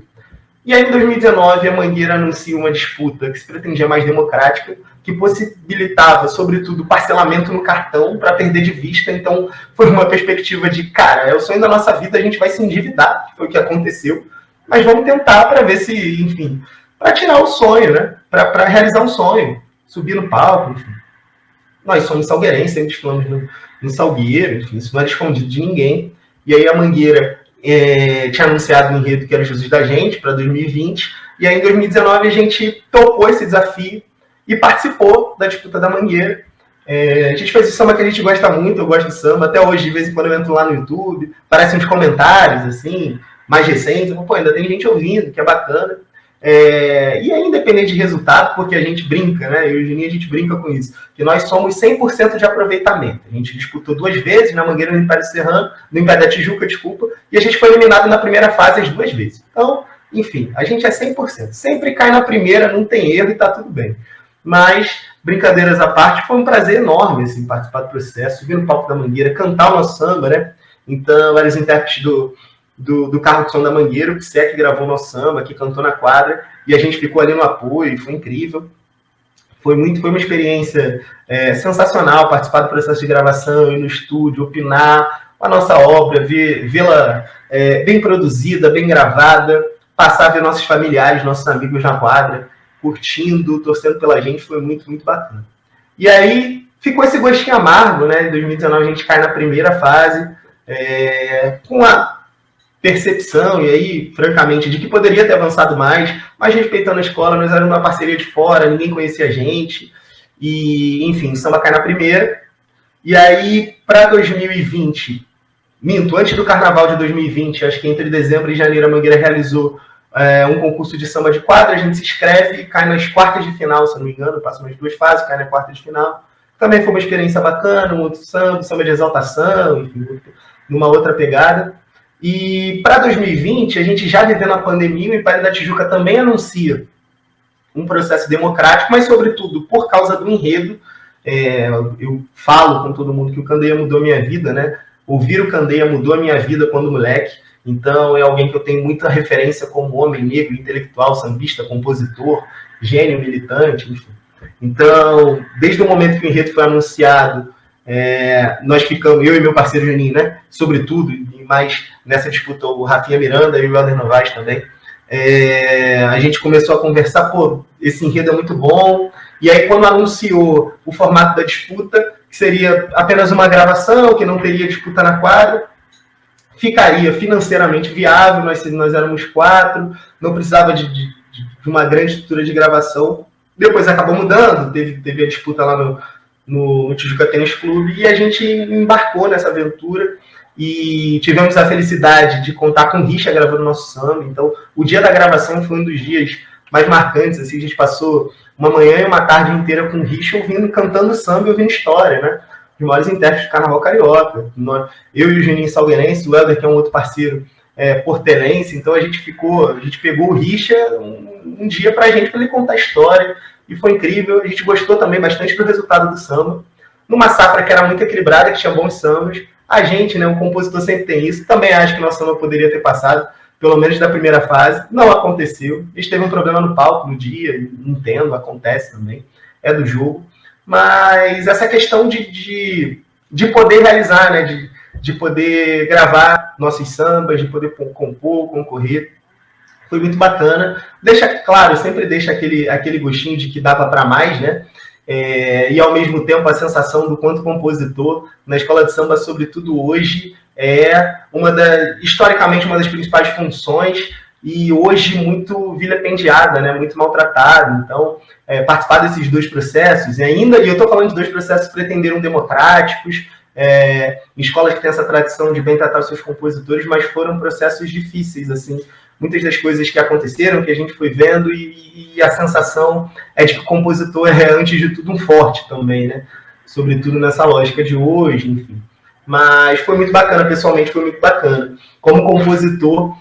E aí, em 2019, a Mangueira anuncia uma disputa que se pretendia mais democrática, que possibilitava, sobretudo, parcelamento no cartão para perder de vista. Então, foi uma perspectiva de, cara, é o sonho da nossa vida, a gente vai se endividar, que foi o que aconteceu, mas vamos tentar para ver se, enfim, para tirar o sonho, né? Para realizar um sonho, subir no palco, enfim. Nós somos salgueirenses, sempre falamos no Salgueiro, enfim, isso não era escondido de ninguém. E aí a Mangueira tinha anunciado o enredo que era Jesus da Gente para 2020, e aí em 2019 a gente topou esse desafio e participou da disputa da Mangueira. A gente fez o samba que a gente gosta muito, eu gosto do samba, até hoje, de vez em quando eu entro lá no YouTube, aparecem uns comentários, assim, mais recentes, eu falo, pô, ainda tem gente ouvindo, que é bacana. E aí, independente de resultado, porque a gente brinca, né? Eu e o Juninho, a gente brinca com isso, que nós somos 100% de aproveitamento. A gente disputou 2 vezes, na Mangueira, no Império Serrano, no Império da Tijuca, desculpa, e a gente foi eliminado na primeira fase as 2 vezes. Então, enfim, a gente é 100%. Sempre cai na primeira, não tem erro e tá tudo bem. Mas, brincadeiras à parte, foi um prazer enorme, assim, participar do processo, subir no palco da Mangueira, cantar o nosso samba, né? Então, vários intérpretes do carro de som da Mangueira, o Psé que gravou nosso samba, que cantou na quadra, e a gente ficou ali no apoio, foi incrível. Foi uma experiência sensacional participar do processo de gravação, ir no estúdio, opinar a nossa obra, vê-la bem produzida, bem gravada, passar a ver nossos familiares, nossos amigos na quadra, curtindo, torcendo pela gente, foi muito, muito bacana. E aí ficou esse gostinho amargo, né? Em 2019 a gente cai na primeira fase, com a percepção, e aí, francamente, de que poderia ter avançado mais, mas respeitando a escola, nós éramos uma parceria de fora, ninguém conhecia a gente, e, enfim, o samba cai na primeira. E aí, para 2020, antes do carnaval de 2020, acho que entre dezembro e janeiro, a Mangueira realizou um concurso de samba de quadra, a gente se inscreve e cai nas quartas de final, se não me engano, passa umas 2 fases, cai na quarta de final. Também foi uma experiência bacana, um outro samba de exaltação, enfim, numa outra pegada. E para 2020, a gente já vivendo a pandemia, o Império da Tijuca também anuncia um processo democrático, mas sobretudo por causa do enredo. Eu falo com todo mundo que o Candeia mudou minha vida, né? Ouvir o Candeia mudou a minha vida quando moleque. Então é alguém que eu tenho muita referência como homem negro, intelectual, sambista, compositor, gênio, militante, enfim. Então, desde o momento que o enredo foi anunciado, nós ficamos, eu e meu parceiro Juninho, né? Sobretudo, e mais nessa disputa, o Rafinha Miranda e o Helder Novaes também. A gente começou a conversar, pô, esse enredo é muito bom. E aí, quando anunciou o formato da disputa, que seria apenas uma gravação, que não teria disputa na quadra, ficaria financeiramente viável, nós éramos 4, não precisava de uma grande estrutura de gravação. Depois acabou mudando, teve a disputa lá no Tijuca Tênis Clube, e a gente embarcou nessa aventura e tivemos a felicidade de contar com o Richa gravando nosso samba. Então, o dia da gravação foi um dos dias mais marcantes, assim, a gente passou uma manhã e uma tarde inteira com o Richa cantando samba e ouvindo história, né? Os maiores intérpretes do Carnaval Carioca. Eu e o Juninho Salgueirense, o Helder, que é um outro parceiro portelense, então a gente pegou o Richa um dia para ele contar a história, e foi incrível. A gente gostou também bastante do resultado do samba, numa safra que era muito equilibrada, que tinha bons sambas. A gente, né, o compositor sempre tem isso, também acho que nosso samba poderia ter passado, pelo menos da primeira fase, não aconteceu. A gente teve um problema no palco no dia, entendo, acontece também, é do jogo, mas essa questão de poder realizar, né, de poder gravar nossos sambas, de poder compor, concorrer, foi muito bacana. Sempre deixa aquele gostinho de que dava para mais, né? E ao mesmo tempo a sensação do quanto compositor na escola de samba, sobretudo hoje, historicamente uma das principais funções, e hoje muito vilipendiada, né? Muito maltratada. Então, participar desses 2 processos, e eu estou falando de 2 processos que pretenderam democráticos, escolas que têm essa tradição de bem tratar os seus compositores, mas foram processos difíceis, assim. Muitas das coisas que aconteceram, que a gente foi vendo, e a sensação é de que o compositor é, antes de tudo, um forte também, né? Sobretudo nessa lógica de hoje, enfim. Mas foi muito bacana, pessoalmente foi muito bacana. Como compositor,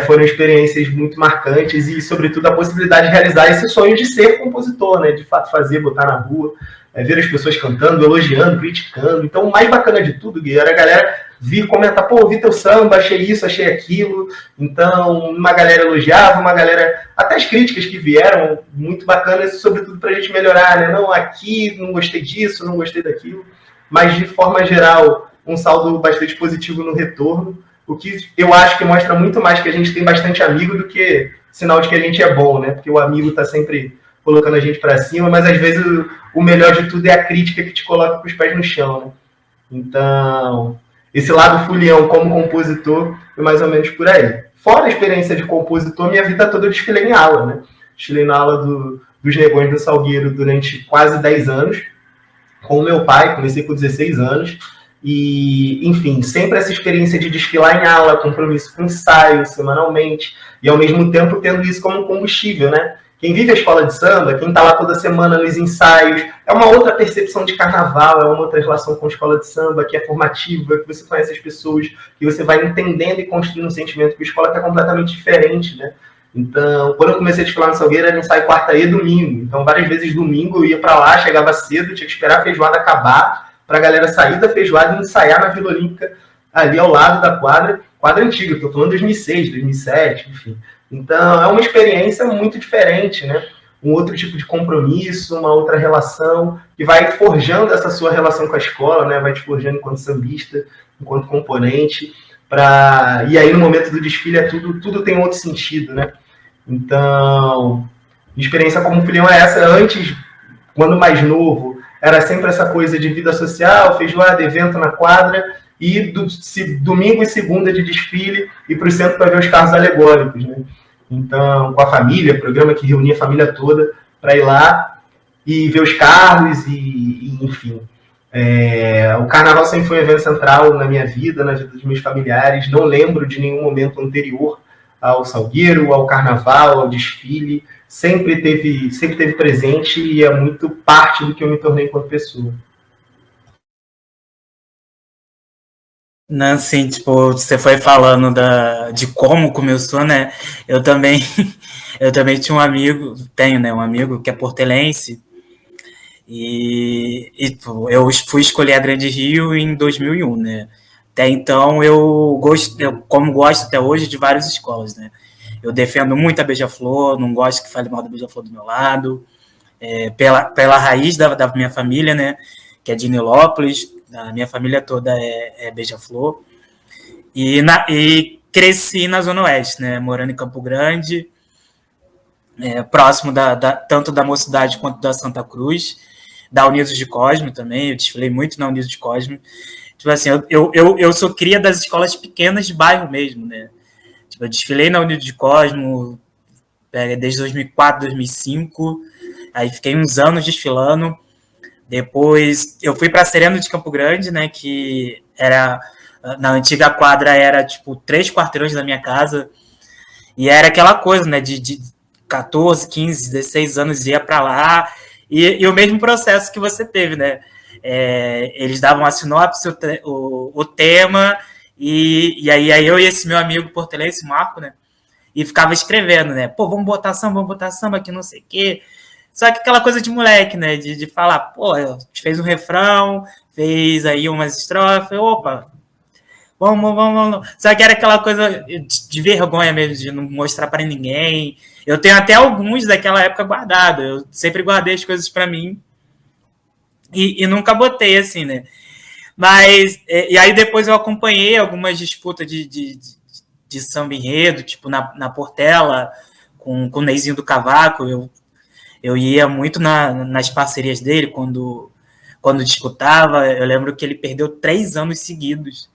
foram experiências muito marcantes e, sobretudo, a possibilidade de realizar esse sonho de ser compositor, né? De fato fazer, botar na rua, ver as pessoas cantando, elogiando, criticando. Então, o mais bacana de tudo, Gui, era a galera vir comentar, pô, ouvi teu samba, achei isso, achei aquilo. Então, uma galera elogiava, uma galera... Até as críticas que vieram, muito bacanas, sobretudo pra gente melhorar, né? Não, aqui, não gostei disso, não gostei daquilo. Mas, de forma geral, um saldo bastante positivo no retorno, o que eu acho que mostra muito mais que a gente tem bastante amigo do que sinal de que a gente é bom, né? Porque o amigo tá sempre colocando a gente para cima, mas às vezes o melhor de tudo é a crítica que te coloca com os pés no chão, né? Então, esse lado fulião como compositor é mais ou menos por aí. Fora a experiência de compositor, minha vida toda eu desfilei em aula, né? Desfilei na aula dos Negões do Salgueiro durante quase 10 anos, com o meu pai, comecei com 16 anos, e, enfim, sempre essa experiência de desfilar em aula, compromisso com ensaio semanalmente, e ao mesmo tempo tendo isso como combustível, né? Quem vive a escola de samba, quem está lá toda semana nos ensaios, é uma outra percepção de carnaval, é uma outra relação com a escola de samba, que é formativa, que você conhece as pessoas, que você vai entendendo e construindo um sentimento que a escola está completamente diferente, né? Então, quando eu comecei a desfilar no Salgueiro, era ensaio quarta e domingo. Então, várias vezes domingo eu ia para lá, chegava cedo, tinha que esperar a feijoada acabar, para a galera sair da feijoada e ensaiar na Vila Olímpica, ali ao lado da quadra antiga, estou falando 2006, 2007, enfim. Então, é uma experiência muito diferente, né? Um outro tipo de compromisso, uma outra relação, que vai forjando essa sua relação com a escola, né? Vai te forjando enquanto sambista, enquanto componente, e aí no momento do desfile tudo tem outro sentido, né? Então, experiência como filião é essa. Antes, quando mais novo, era sempre essa coisa de vida social, feijoada, evento na quadra, e domingo e segunda de desfile, e para o centro para ver os carros alegóricos, né? Então, com a família, programa que reunia a família toda para ir lá e ver os carros, e enfim. O carnaval sempre foi um evento central na minha vida, na vida dos meus familiares. Não lembro de nenhum momento anterior ao Salgueiro, ao carnaval, ao desfile. Sempre teve presente e é muito parte do que eu me tornei enquanto pessoa. Não, assim, tipo, você foi falando de como começou, né? Eu também tinha um amigo, tenho, né, um amigo que é portelense, e eu fui escolher a Grande Rio em 2001, né? Até então eu como gosto até hoje de várias escolas, né? Eu defendo muito a Beija-Flor, não gosto que fale mal da Beija-Flor do meu lado, pela raiz da minha família, né? Que é de Nilópolis. A minha família toda é Beija-Flor. E cresci na Zona Oeste, né? Morando em Campo Grande, próximo tanto da Mocidade quanto da Santa Cruz, da Unidos de Cosme também. Eu desfilei muito na Unidos de Cosme. Tipo assim, eu sou cria das escolas pequenas de bairro mesmo, né? Tipo, eu desfilei na Unidos de Cosmo desde 2004, 2005. Aí fiquei uns anos desfilando. Depois eu fui para Sereno de Campo Grande, né, que era, na antiga quadra, era tipo 3 quarteirões da minha casa, e era aquela coisa, né, de 14, 15, 16 anos ia para lá, e o mesmo processo que você teve, né, eles davam a sinopse, o tema, e aí eu e esse meu amigo portelense, Marco, né, e ficava escrevendo, né, pô, vamos botar samba, que não sei o quê. Só que aquela coisa de moleque, né? De falar, pô, a gente fez um refrão, fez aí umas estrofes, opa, vamos. Só que era aquela coisa de vergonha mesmo, de não mostrar para ninguém. Eu tenho até alguns daquela época guardados. Eu sempre guardei as coisas para mim e nunca botei, assim, né? Mas, e aí depois eu acompanhei algumas disputas de samba enredo, tipo na Portela, com o Neizinho do Cavaco. Eu ia muito nas parcerias dele quando disputava. Eu lembro que ele perdeu 3 anos seguidos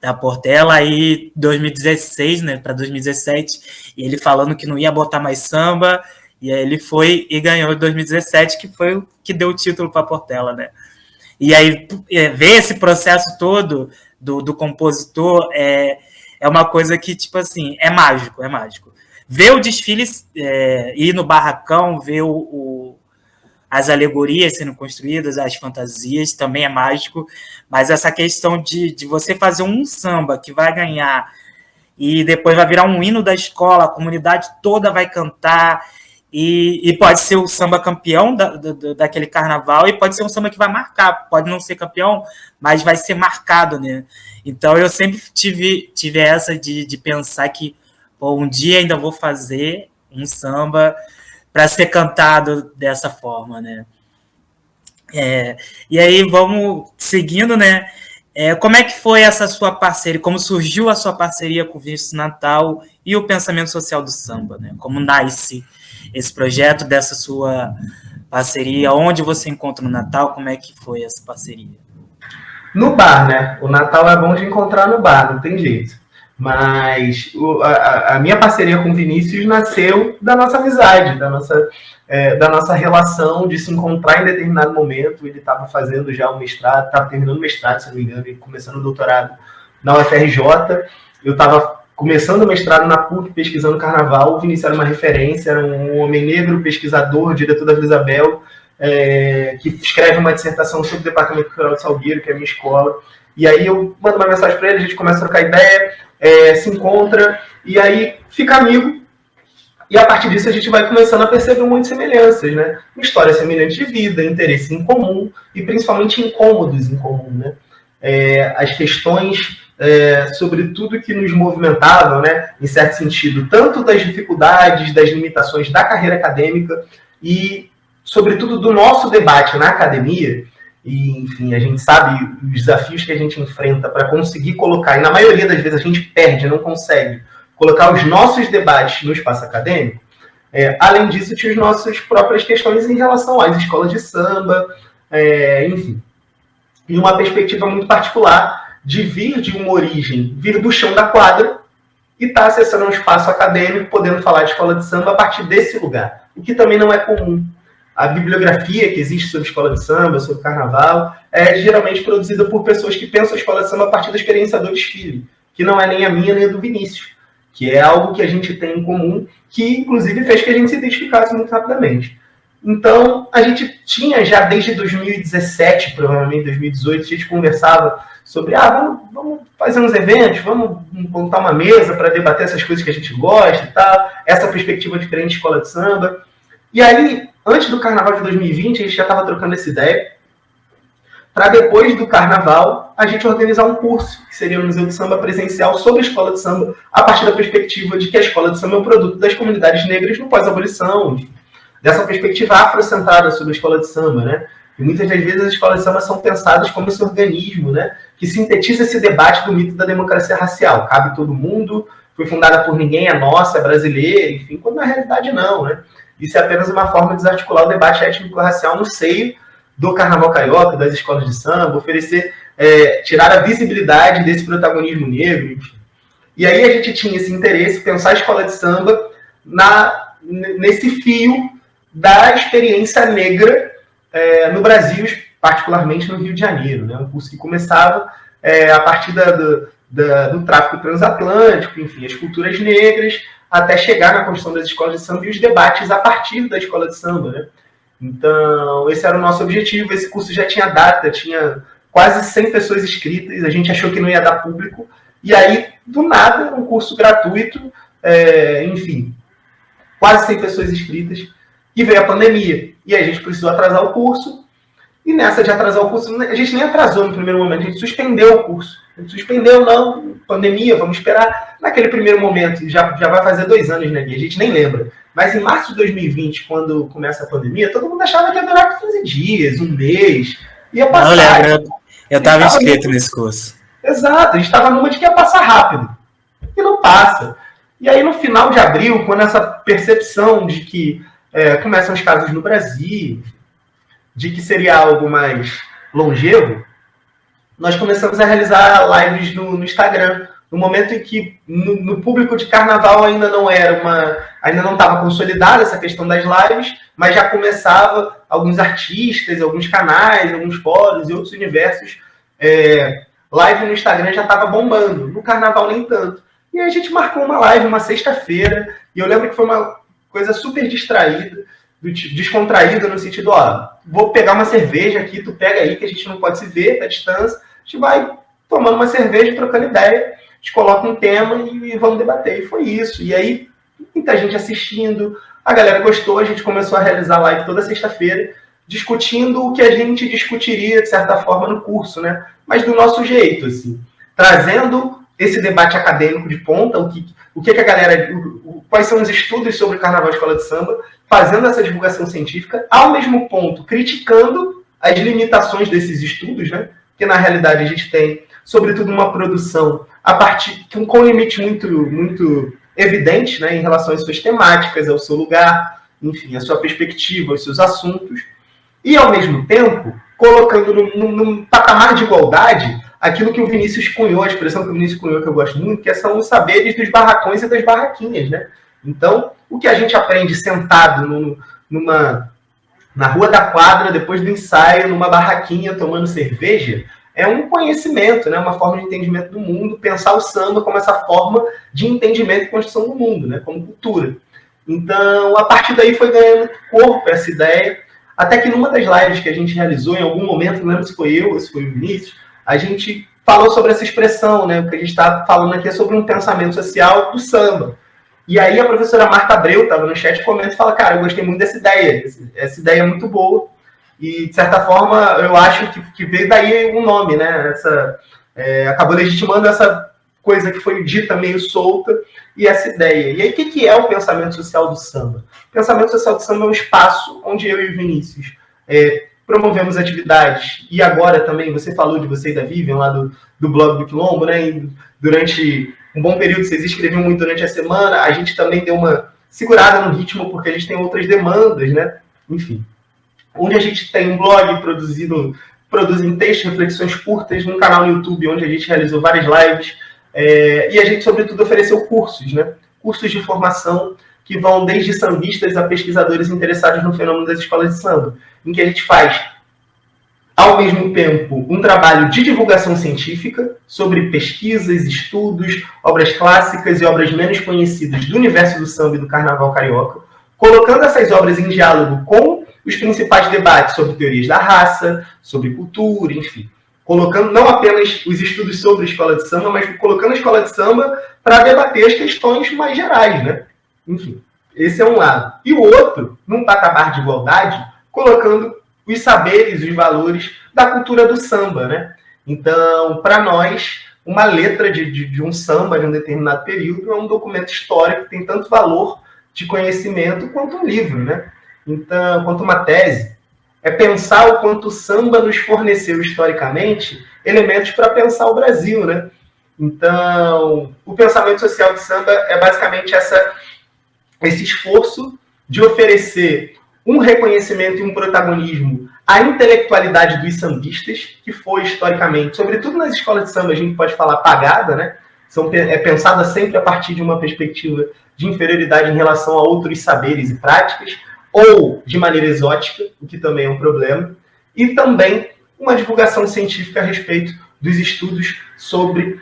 da Portela, aí 2016, né, para 2017, e ele falando que não ia botar mais samba, e aí ele foi e ganhou em 2017, que foi o que deu o título para a Portela, né? E aí ver esse processo todo do compositor é uma coisa que, tipo assim, é mágico. Ver o desfile, ir no barracão, ver as alegorias sendo construídas, as fantasias, também é mágico, mas essa questão de você fazer um samba que vai ganhar, e depois vai virar um hino da escola, a comunidade toda vai cantar, e pode ser o samba campeão daquele carnaval, e pode ser um samba que vai marcar, pode não ser campeão, mas vai ser marcado, né? Então eu sempre tive essa de pensar que um dia ainda vou fazer um samba para ser cantado dessa forma, né? E aí vamos seguindo, né? Como é que foi essa sua parceria? Como surgiu a sua parceria com o Vinícius Natal e o pensamento social do samba, né? Como nasce esse projeto dessa sua parceria? Onde você encontra o Natal? Como é que foi essa parceria? No bar, né? O Natal é bom de encontrar no bar, não tem jeito. Mas a minha parceria com o Vinícius nasceu da nossa amizade, da nossa relação de se encontrar em determinado momento. Ele estava fazendo já o mestrado, estava terminando o mestrado, se não me engano, e começando o doutorado na UFRJ. Eu estava começando o mestrado na PUC, pesquisando carnaval. O Vinícius era uma referência, era um homem negro, pesquisador, diretor da Vila Isabel, que escreve uma dissertação sobre o Departamento Cultural de Salgueiro, que é a minha escola. E aí eu mando uma mensagem para ele, a gente começa a trocar ideia, se encontra, e aí fica amigo. E a partir disso a gente vai começando a perceber muitas semelhanças, né? Uma história semelhante de vida, interesses em comum e principalmente incômodos em comum, né? As questões sobre tudo que nos movimentavam, né? Em certo sentido, tanto das dificuldades, das limitações da carreira acadêmica e, sobretudo, do nosso debate na academia. E, enfim, a gente sabe os desafios que a gente enfrenta para conseguir colocar, e na maioria das vezes a gente perde, não consegue colocar os nossos debates no espaço acadêmico. Além disso, tinha as nossas próprias questões em relação às escolas de samba, enfim. E uma perspectiva muito particular de vir de uma origem, vir do chão da quadra e estar acessando um espaço acadêmico, podendo falar de escola de samba a partir desse lugar, o que também não é comum. A bibliografia que existe sobre escola de samba, sobre carnaval, é geralmente produzida por pessoas que pensam a escola de samba a partir da experiência do desfile, que não é nem a minha nem a do Vinícius, que é algo que a gente tem em comum, que inclusive fez que a gente se identificasse muito rapidamente. Então, a gente tinha já desde 2017, provavelmente 2018, a gente conversava sobre, vamos fazer uns eventos, vamos montar uma mesa para debater essas coisas que a gente gosta e tal, essa perspectiva diferente de escola de samba. E aí, antes do Carnaval de 2020, a gente já estava trocando essa ideia, para depois do Carnaval, a gente organizar um curso, que seria no Museu de Samba presencial, sobre a escola de samba, a partir da perspectiva de que a escola de samba é um produto das comunidades negras no pós-abolição, dessa perspectiva afrocentrada sobre a escola de samba, né? E muitas das vezes as escolas de samba são pensadas como esse organismo, né, que sintetiza esse debate do mito da democracia racial. Cabe todo mundo, foi fundada por ninguém, é nossa, é brasileira, enfim, quando na realidade não, né? Isso é apenas uma forma de desarticular o debate étnico-racial no seio do carnaval carioca, das escolas de samba, oferecer, tirar a visibilidade desse protagonismo negro, enfim. E aí a gente tinha esse interesse, pensar a escola de samba nesse fio da experiência negra no Brasil, particularmente no Rio de Janeiro, né? Um curso que começava a partir do tráfico transatlântico, enfim, as culturas negras, até chegar na construção das escolas de samba e os debates a partir da escola de samba, né? Então, esse era o nosso objetivo. Esse curso já tinha data, tinha quase 100 pessoas inscritas, a gente achou que não ia dar público, e aí, do nada, um curso gratuito, enfim, quase 100 pessoas inscritas, e veio a pandemia, e aí a gente precisou atrasar o curso, e nessa de atrasar o curso, a gente nem atrasou no primeiro momento, a gente suspendeu o curso. A gente suspendeu, não, pandemia, vamos esperar. Naquele primeiro momento, já vai fazer 2 anos, né, Gui? A gente nem lembra. Mas em março de 2020, quando começa a pandemia, todo mundo achava que ia durar 15 dias, um mês, ia passar. Não lembro, eu estava inscrito nesse curso. Exato, a gente estava numa de que ia passar rápido. E não passa. E aí, no final de abril, quando essa percepção de que começam os casos no Brasil, de que seria algo mais longevo, nós começamos a realizar lives no Instagram, no momento em que no público de carnaval ainda não estava consolidada essa questão das lives, mas já começava alguns artistas, alguns canais, alguns fóruns e outros universos. Live no Instagram já estava bombando, no carnaval nem tanto. E aí a gente marcou uma live, uma sexta-feira, e eu lembro que foi uma coisa super distraída, descontraída no sentido, vou pegar uma cerveja aqui, tu pega aí, que a gente não pode se ver, tá à distância, a gente vai tomando uma cerveja, trocando ideia, gente coloca um tema e vamos debater. E foi isso. E aí, muita gente assistindo, a galera gostou, a gente começou a realizar live toda sexta-feira, discutindo o que a gente discutiria, de certa forma, no curso, né? Mas do nosso jeito, assim. Trazendo esse debate acadêmico de ponta, o que a galera... quais são os estudos sobre o Carnaval de Escola de Samba, fazendo essa divulgação científica, ao mesmo ponto, criticando as limitações desses estudos, né? Porque, na realidade, a gente tem, sobretudo, uma produção com um limite muito evidente, né, em relação às suas temáticas, ao seu lugar, enfim, à sua perspectiva, aos seus assuntos, e, ao mesmo tempo, colocando num patamar de igualdade aquilo que o Vinícius cunhou, a expressão que o Vinícius cunhou, que eu gosto muito, que são os saberes dos barracões e das barraquinhas, né? Então, o que a gente aprende sentado na rua da quadra, depois do ensaio, numa barraquinha, tomando cerveja, é um conhecimento, né? Uma forma de entendimento do mundo, pensar o samba como essa forma de entendimento e construção do mundo, né? Como cultura. Então, a partir daí foi ganhando corpo essa ideia, até que numa das lives que a gente realizou, em algum momento, não lembro se foi eu ou se foi o Vinícius, a gente falou sobre essa expressão, né? O que a gente está falando aqui é sobre um pensamento social do samba. E aí a professora Marta Abreu estava no chat, comenta e fala, cara, eu gostei muito dessa ideia, essa ideia é muito boa, e de certa forma eu acho que veio daí um nome, né? Acabou legitimando essa coisa que foi dita meio solta, e essa ideia. E aí o que é o pensamento social do samba? O pensamento social do samba é um espaço onde eu e o Vinícius promovemos atividades, e agora também, você falou de você e da Vivian, lá do blog do Quilombo, né? E durante um bom período, vocês escreviam muito durante a semana, a gente também deu uma segurada no ritmo, porque a gente tem outras demandas, né? Enfim, onde a gente tem um blog produzindo textos, reflexões curtas, num canal no YouTube, onde a gente realizou várias lives, e a gente, sobretudo, ofereceu cursos, né? Cursos de formação que vão desde sambistas a pesquisadores interessados no fenômeno das escolas de samba, em que a gente faz, ao mesmo tempo, um trabalho de divulgação científica sobre pesquisas, estudos, obras clássicas e obras menos conhecidas do universo do samba e do carnaval carioca, colocando essas obras em diálogo com os principais debates sobre teorias da raça, sobre cultura, enfim. Colocando não apenas os estudos sobre a escola de samba, mas colocando a escola de samba para debater as questões mais gerais, né? Enfim, esse é um lado. E o outro, num patamar de igualdade, colocando os saberes, os valores da cultura do samba, né? Então, para nós, uma letra de um samba de um determinado período é um documento histórico que tem tanto valor de conhecimento quanto um livro, né? Então, quanto uma tese. É pensar o quanto o samba nos forneceu historicamente elementos para pensar o Brasil, né? Então, o pensamento social de samba é basicamente esse esforço de oferecer um reconhecimento e um protagonismo à intelectualidade dos sambistas, que foi historicamente, sobretudo nas escolas de samba, a gente pode falar apagada, né? É pensada sempre a partir de uma perspectiva de inferioridade em relação a outros saberes e práticas, ou de maneira exótica, o que também é um problema, e também uma divulgação científica a respeito dos estudos sobre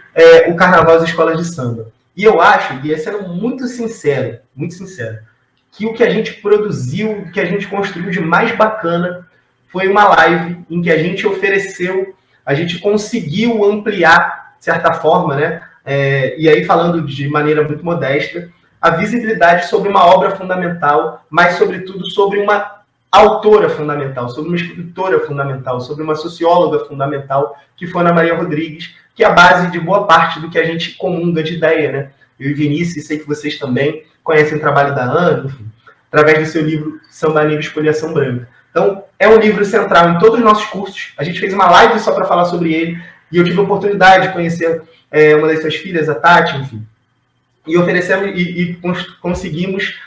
o carnaval das escolas de samba. E eu acho, e sendo muito sincero, que o que a gente produziu, o que a gente construiu de mais bacana foi uma live em que a gente ofereceu, a gente conseguiu ampliar, de certa forma, né? E aí falando de maneira muito modesta, a visibilidade sobre uma obra fundamental, mas sobretudo sobre uma autora fundamental, sobre uma escritora fundamental, sobre uma socióloga fundamental, que foi Ana Maria Rodrigues, que é a base de boa parte do que a gente comunga de ideia, né? Eu e Vinícius, sei que vocês também conhecem o trabalho da Ana, enfim, através do seu livro Samba Negro Espoliação Branca. Então, é um livro central em todos os nossos cursos. A gente fez uma live só para falar sobre ele, e eu tive a oportunidade de conhecer uma das suas filhas, a Tati, enfim. E oferecemos e conseguimos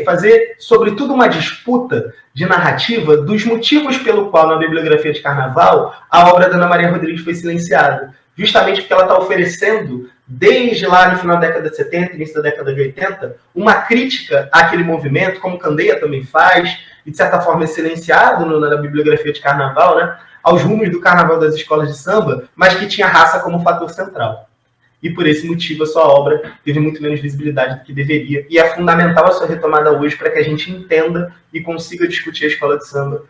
fazer, sobretudo, uma disputa de narrativa dos motivos pelo qual, na bibliografia de Carnaval, a obra da Ana Maria Rodrigues foi silenciada. Justamente porque ela está oferecendo, desde lá no final da década de 70, início da década de 80, uma crítica àquele movimento, como Candeia também faz, e de certa forma é silenciado na bibliografia de Carnaval, né, aos rumos do Carnaval das escolas de samba, mas que tinha raça como fator central. E por esse motivo a sua obra teve muito menos visibilidade do que deveria. E é fundamental a sua retomada hoje para que a gente entenda e consiga discutir a escola de samba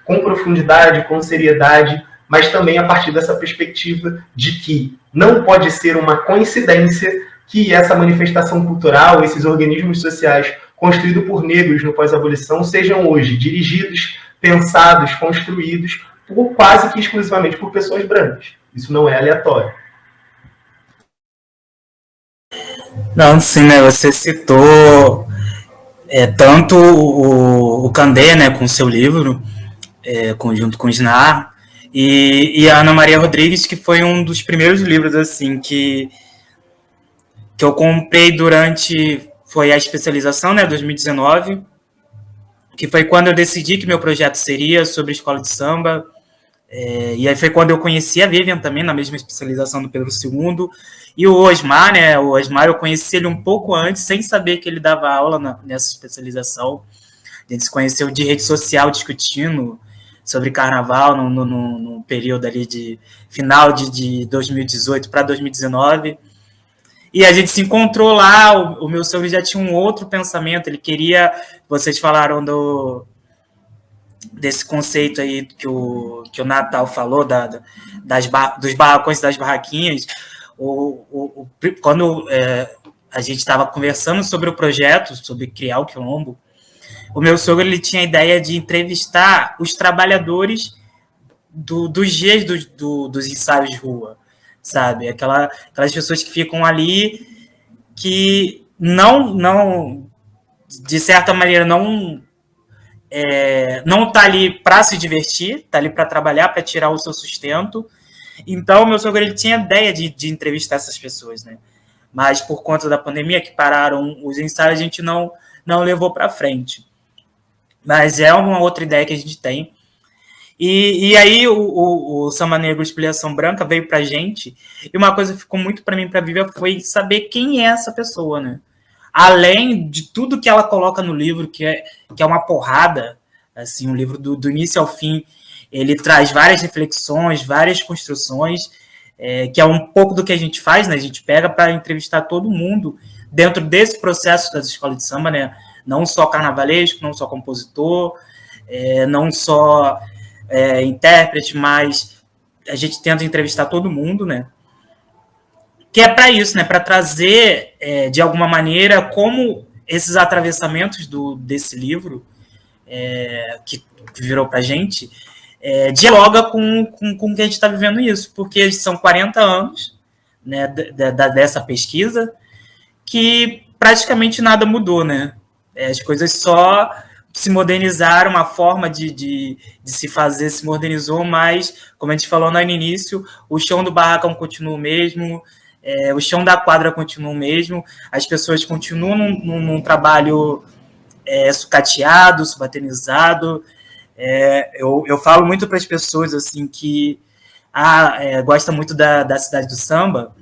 com profundidade, com seriedade, mas também a partir dessa perspectiva de que não pode ser uma coincidência que essa manifestação cultural, esses organismos sociais construídos por negros no pós-abolição, sejam hoje dirigidos, pensados, construídos quase que exclusivamente por pessoas brancas. Isso não é aleatório. Não, sim, né? Você citou tanto o Candé, né, com seu livro, junto com o Snar, e a Ana Maria Rodrigues, que foi um dos primeiros livros assim que eu comprei foi a especialização, né, 2019, que foi quando eu decidi que meu projeto seria sobre escola de samba. E aí foi quando eu conheci a Vivian também, na mesma especialização do Pedro II, e o Osmar, né, eu conheci ele um pouco antes, sem saber que ele dava aula nessa especialização. A gente se conheceu de rede social, discutindo sobre carnaval, no período ali de final de 2018 para 2019, e a gente se encontrou lá. O meu sogro já tinha um outro pensamento, ele queria, vocês falaram desse conceito aí que o Natal falou, dos barracões, das barraquinhas. Quando a gente estava conversando sobre o projeto, sobre criar o Quilombo, o meu sogro ele tinha a ideia de entrevistar os trabalhadores dos dias dos ensaios de rua, sabe? Aquelas pessoas que ficam ali, que não de certa maneira, não está ali para se divertir, está ali para trabalhar, para tirar o seu sustento. Então, meu sogro ele tinha a ideia de entrevistar essas pessoas, né? Mas por conta da pandemia, que pararam os ensaios, a gente não levou para frente. Mas é uma outra ideia que a gente tem. E aí o Samba Negro Expiação Branca veio para a gente, e uma coisa que ficou muito para mim, para a Vivian, foi saber quem é essa pessoa, né? Além de tudo que ela coloca no livro, que é uma porrada, assim, um livro do início ao fim, ele traz várias reflexões, várias construções, que é um pouco do que a gente faz, né? A gente pega para entrevistar todo mundo dentro desse processo das escolas de samba, né? Não só carnavalesco, não só compositor, não só intérprete, mas a gente tenta entrevistar todo mundo, né? Que é para isso, né? Para trazer, de alguma maneira, como esses atravessamentos desse livro, que virou para a gente, dialoga com o que a gente está vivendo isso, porque são 40 anos, né, dessa pesquisa, que praticamente nada mudou, né? As coisas só se modernizaram, a forma de se fazer se modernizou, mas, como a gente falou no início, o chão do barracão continua o mesmo, o chão da quadra continua o mesmo, as pessoas continuam num trabalho sucateado, subalternizado. Eu falo muito para as pessoas assim que gostam muito da cidade do samba.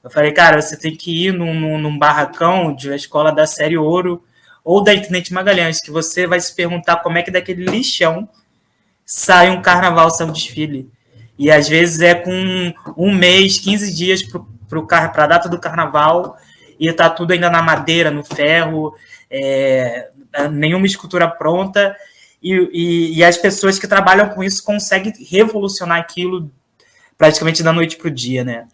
Eu falei, cara, você tem que ir num barracão de uma escola da série Ouro ou da Intendente Magalhães, que você vai se perguntar como é que daquele lixão sai um carnaval, sai um desfile. E às vezes é com um mês, 15 dias para a data do carnaval, e está tudo ainda na madeira, no ferro, nenhuma escultura pronta, e as pessoas que trabalham com isso conseguem revolucionar aquilo praticamente da noite para o dia, né?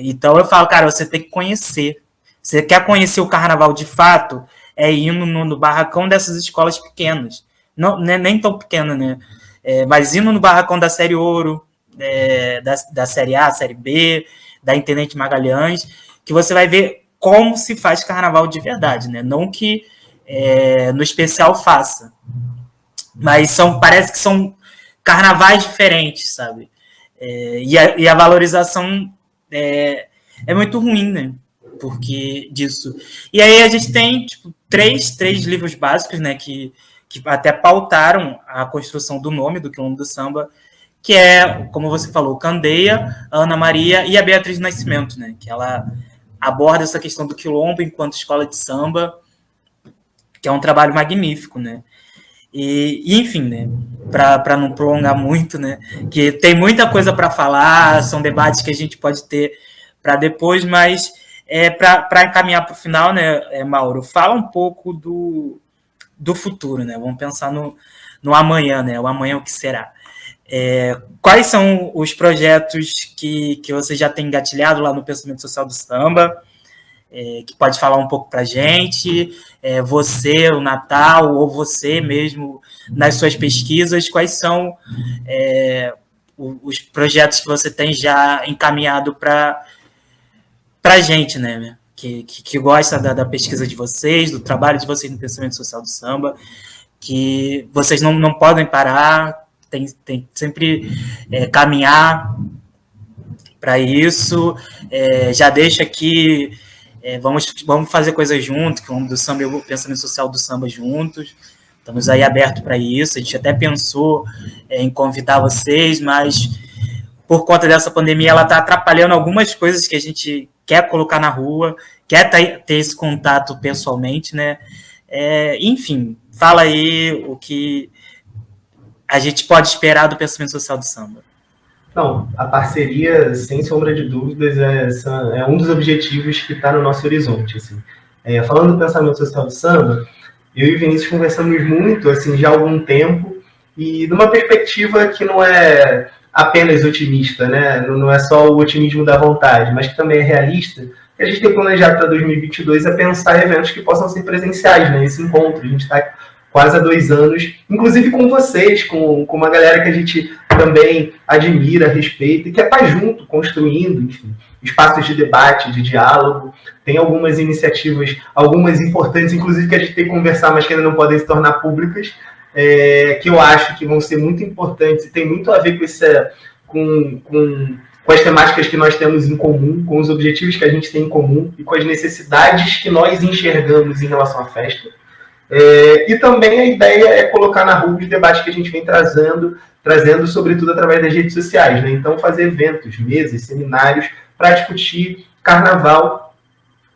Então eu falo, cara, você tem que conhecer. Você quer conhecer o carnaval de fato? Indo no barracão dessas escolas pequenas. Não, nem tão pequena, né? Mas indo no barracão da série Ouro, da série A, série B, da Intendente Magalhães, que você vai ver como se faz carnaval de verdade, né? Não que no especial faça, mas parece que são carnavais diferentes, sabe? E a valorização é muito ruim, né? Porque disso. E aí a gente tem três livros básicos, né? Que até pautaram a construção do nome do Quilombo do Samba, que é, como você falou, Candeia, a Ana Maria e a Beatriz Nascimento, né? Que ela aborda essa questão do Quilombo enquanto escola de samba, que é um trabalho magnífico, né? E enfim, né? Para não prolongar muito, né? Que tem muita coisa para falar, são debates que a gente pode ter para depois, mas para encaminhar para o final, né, Mauro, fala um pouco do futuro, né? Vamos pensar no amanhã, né? O amanhã o que será. Quais são os projetos que você já tem engatilhado lá no Pensamento Social do Samba? Que pode falar um pouco para a gente, você, o Natal, ou você mesmo, nas suas pesquisas, quais são os projetos que você tem já encaminhado para a gente, né? Que gosta da pesquisa de vocês, do trabalho de vocês no Pensamento Social do Samba, que vocês não podem parar, tem sempre caminhar para isso. Já deixo aqui... vamos fazer coisas juntos, que o Homem do Samba e o Pensamento Social do Samba juntos. Estamos aí abertos para isso. A gente até pensou em convidar vocês, mas por conta dessa pandemia, ela está atrapalhando algumas coisas que a gente quer colocar na rua, quer ter esse contato pessoalmente, né? Enfim, fala aí o que a gente pode esperar do Pensamento Social do Samba. Então, a parceria, sem sombra de dúvidas, é um dos objetivos que está no nosso horizonte. Assim. Falando do Pensamento Social do Samba, eu e o Vinícius conversamos muito assim, já há algum tempo, e numa perspectiva que não é apenas otimista, né? Não é só o otimismo da vontade, mas que também é realista, que a gente tem planejado para 2022 é pensar eventos que possam ser presenciais, né? Esse encontro. A gente está quase há 2 anos, inclusive com vocês, com uma galera que a gente também admira, respeita e quer estar junto, construindo, enfim, espaços de debate, de diálogo. Tem algumas iniciativas, algumas importantes, inclusive que a gente tem que conversar, mas que ainda não podem se tornar públicas, que eu acho que vão ser muito importantes e tem muito a ver com as temáticas que nós temos em comum, com os objetivos que a gente tem em comum e com as necessidades que nós enxergamos em relação à festa. E também a ideia é colocar na rua os debates que a gente vem trazendo sobretudo através das redes sociais, né? Então fazer eventos, mesas, seminários para discutir carnaval,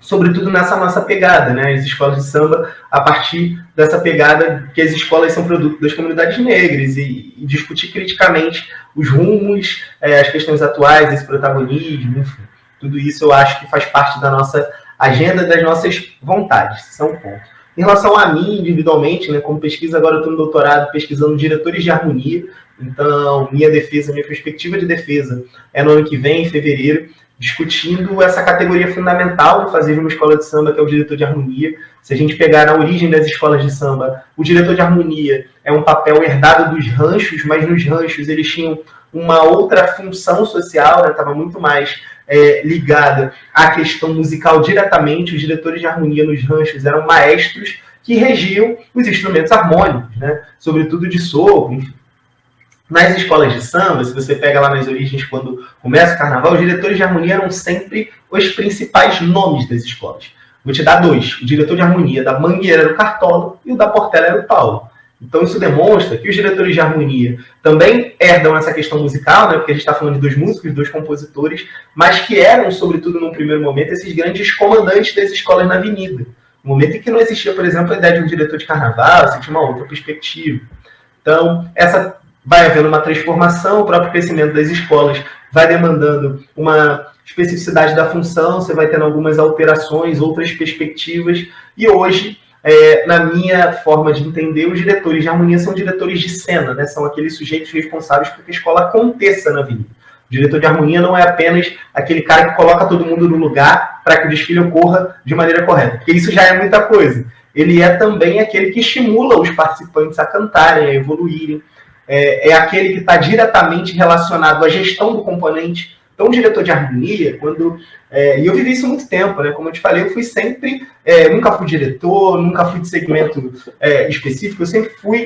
sobretudo nessa nossa pegada, né? As escolas de samba, a partir dessa pegada que as escolas são produto das comunidades negras e discutir criticamente os rumos, as questões atuais, esse protagonismo, enfim, tudo isso eu acho que faz parte da nossa agenda, das nossas vontades, são pontos. Em relação a mim, individualmente, né, como pesquisa, agora eu estou no doutorado pesquisando diretores de harmonia. Então, minha perspectiva de defesa é no ano que vem, em fevereiro, discutindo essa categoria fundamental de fazer uma escola de samba, que é o diretor de harmonia. Se a gente pegar a origem das escolas de samba, o diretor de harmonia é um papel herdado dos ranchos, mas nos ranchos eles tinham uma outra função social, né, estava muito mais ligada à questão musical diretamente. Os diretores de harmonia nos ranchos eram maestros que regiam os instrumentos harmônicos, né? Sobretudo de sopro, enfim. Nas escolas de samba, se você pega lá nas origens, quando começa o carnaval, os diretores de harmonia eram sempre os principais nomes das escolas. Vou te dar 2. O diretor de harmonia da Mangueira era o Cartola e o da Portela era o Paulo. Então isso demonstra que os diretores de harmonia também herdam essa questão musical, né? Porque a gente está falando de 2 músicos, 2 compositores, mas que eram, sobretudo num primeiro momento, esses grandes comandantes das escolas na avenida. No momento em que não existia, por exemplo, a ideia de um diretor de carnaval, você tinha uma outra perspectiva. Então, essa vai havendo uma transformação, o próprio crescimento das escolas vai demandando uma especificidade da função, você vai tendo algumas alterações, outras perspectivas, e hoje, na minha forma de entender, os diretores de harmonia são diretores de cena, né? São aqueles sujeitos responsáveis por que a escola aconteça na avenida. O diretor de harmonia não é apenas aquele cara que coloca todo mundo no lugar para que o desfile ocorra de maneira correta, porque isso já é muita coisa. Ele é também aquele que estimula os participantes a cantarem, a evoluírem, é aquele que está diretamente relacionado à gestão do componente. Então, o diretor de harmonia, e eu vivi isso há muito tempo, né? Como eu te falei, eu fui sempre, nunca fui diretor, nunca fui de segmento específico, eu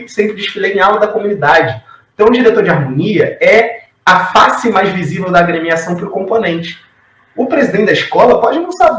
sempre desfilei em aula da comunidade. Então, o diretor de harmonia é a face mais visível da agremiação para o componente. O presidente da escola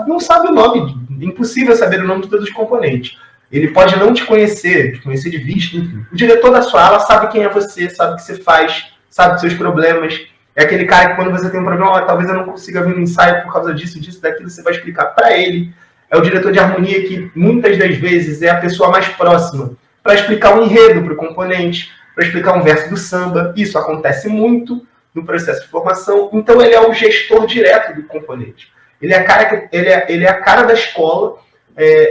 não sabe o nome, impossível saber o nome de todos os componentes. Ele pode não te conhecer de vista, enfim. O diretor da sua ala sabe quem é você, sabe o que você faz, sabe dos seus problemas. É aquele cara que quando você tem um problema, talvez eu não consiga vir no ensaio por causa disso, daquilo, você vai explicar para ele. É o diretor de harmonia que, muitas das vezes, é a pessoa mais próxima para explicar um enredo para o componente, para explicar um verso do samba. Isso acontece muito no processo de formação. Então, ele é o gestor direto do componente. Ele é a cara da escola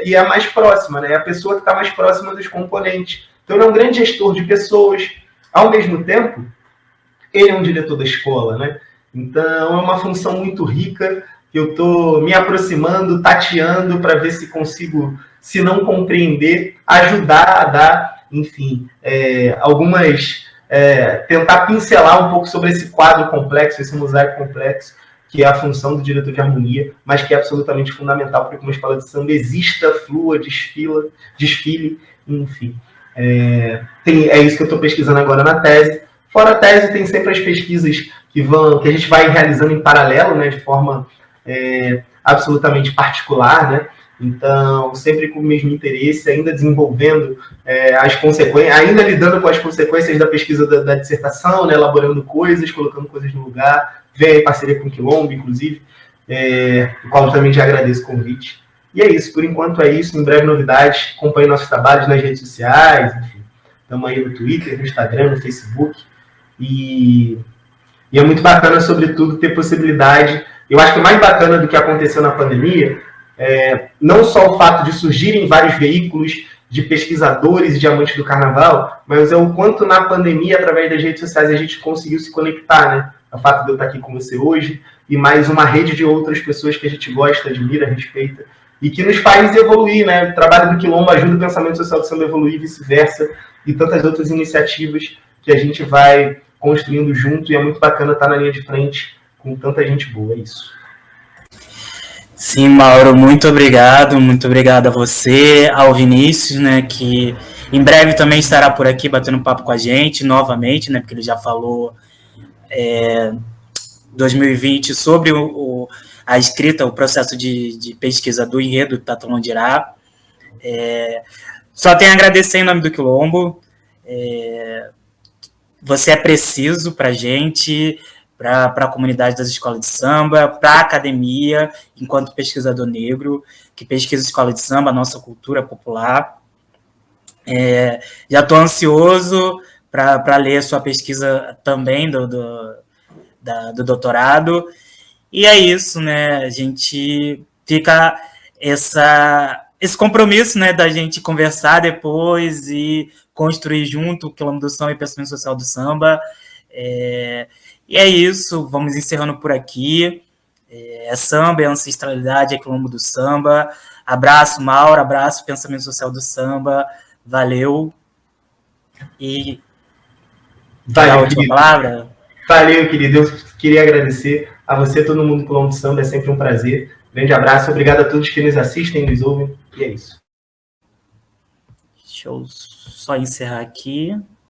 e é a mais próxima, né? É a pessoa que está mais próxima dos componentes. Então, ele é um grande gestor de pessoas. Ao mesmo tempo, ele é um diretor da escola, né? Então, é uma função muito rica, que eu estou me aproximando, tateando, para ver se consigo, se não compreender, ajudar a dar, enfim, tentar pincelar um pouco sobre esse quadro complexo, esse mosaico complexo, que é a função do diretor de harmonia, mas que é absolutamente fundamental para que uma escola de samba exista, flua, desfile, enfim. É isso que eu estou pesquisando agora na tese. Fora a tese, tem sempre as pesquisas que a gente vai realizando em paralelo, né, de forma absolutamente particular, né? Então, sempre com o mesmo interesse, ainda desenvolvendo as consequências, ainda lidando com as consequências da pesquisa da dissertação, né, elaborando coisas, colocando coisas no lugar, vem em parceria com o Quilombo, inclusive, o qual eu também já agradeço o convite. E é isso, por enquanto é isso, em breve novidades, acompanhe nossos trabalhos nas redes sociais, enfim, estamos aí no Twitter, no Instagram, no Facebook, e é muito bacana, sobretudo, ter possibilidade. Eu acho que o mais bacana do que aconteceu na pandemia não só o fato de surgirem vários veículos de pesquisadores e de amantes do carnaval, mas é o quanto na pandemia, através das redes sociais, a gente conseguiu se conectar, né? O fato de eu estar aqui com você hoje e mais uma rede de outras pessoas que a gente gosta, admira, respeita e que nos faz evoluir, né? O trabalho do Quilombo ajuda o pensamento social do samba a evoluir e vice-versa, e tantas outras iniciativas que a gente vai construindo junto, e é muito bacana estar na linha de frente com tanta gente boa, é isso. Sim, Mauro, muito obrigado a você, ao Vinícius, né, que em breve também estará por aqui batendo papo com a gente novamente, né, porque ele já falou 2020 sobre a escrita, o processo de pesquisa do enredo do Tatalondirá. Só tenho a agradecer em nome do Quilombo. Você é preciso para a gente, para a comunidade das escolas de samba, para a academia, enquanto pesquisador negro, que pesquisa escola de samba, a nossa cultura popular. Já estou ansioso para ler a sua pesquisa também do doutorado. E é isso, né? A gente fica esse compromisso, né, da gente conversar depois e construir junto o Quilombo do Samba e o pensamento social do samba. E é isso, vamos encerrando por aqui. Samba, é ancestralidade, é Quilombo do Samba. Abraço, Mauro, abraço, pensamento social do samba. Valeu. E valeu, a última palavra. Valeu, querido. Eu queria agradecer a você, todo mundo do Quilombo do Samba, é sempre um prazer. Grande abraço, obrigado a todos que nos assistem, nos ouvem, e é isso. Deixa eu só encerrar aqui.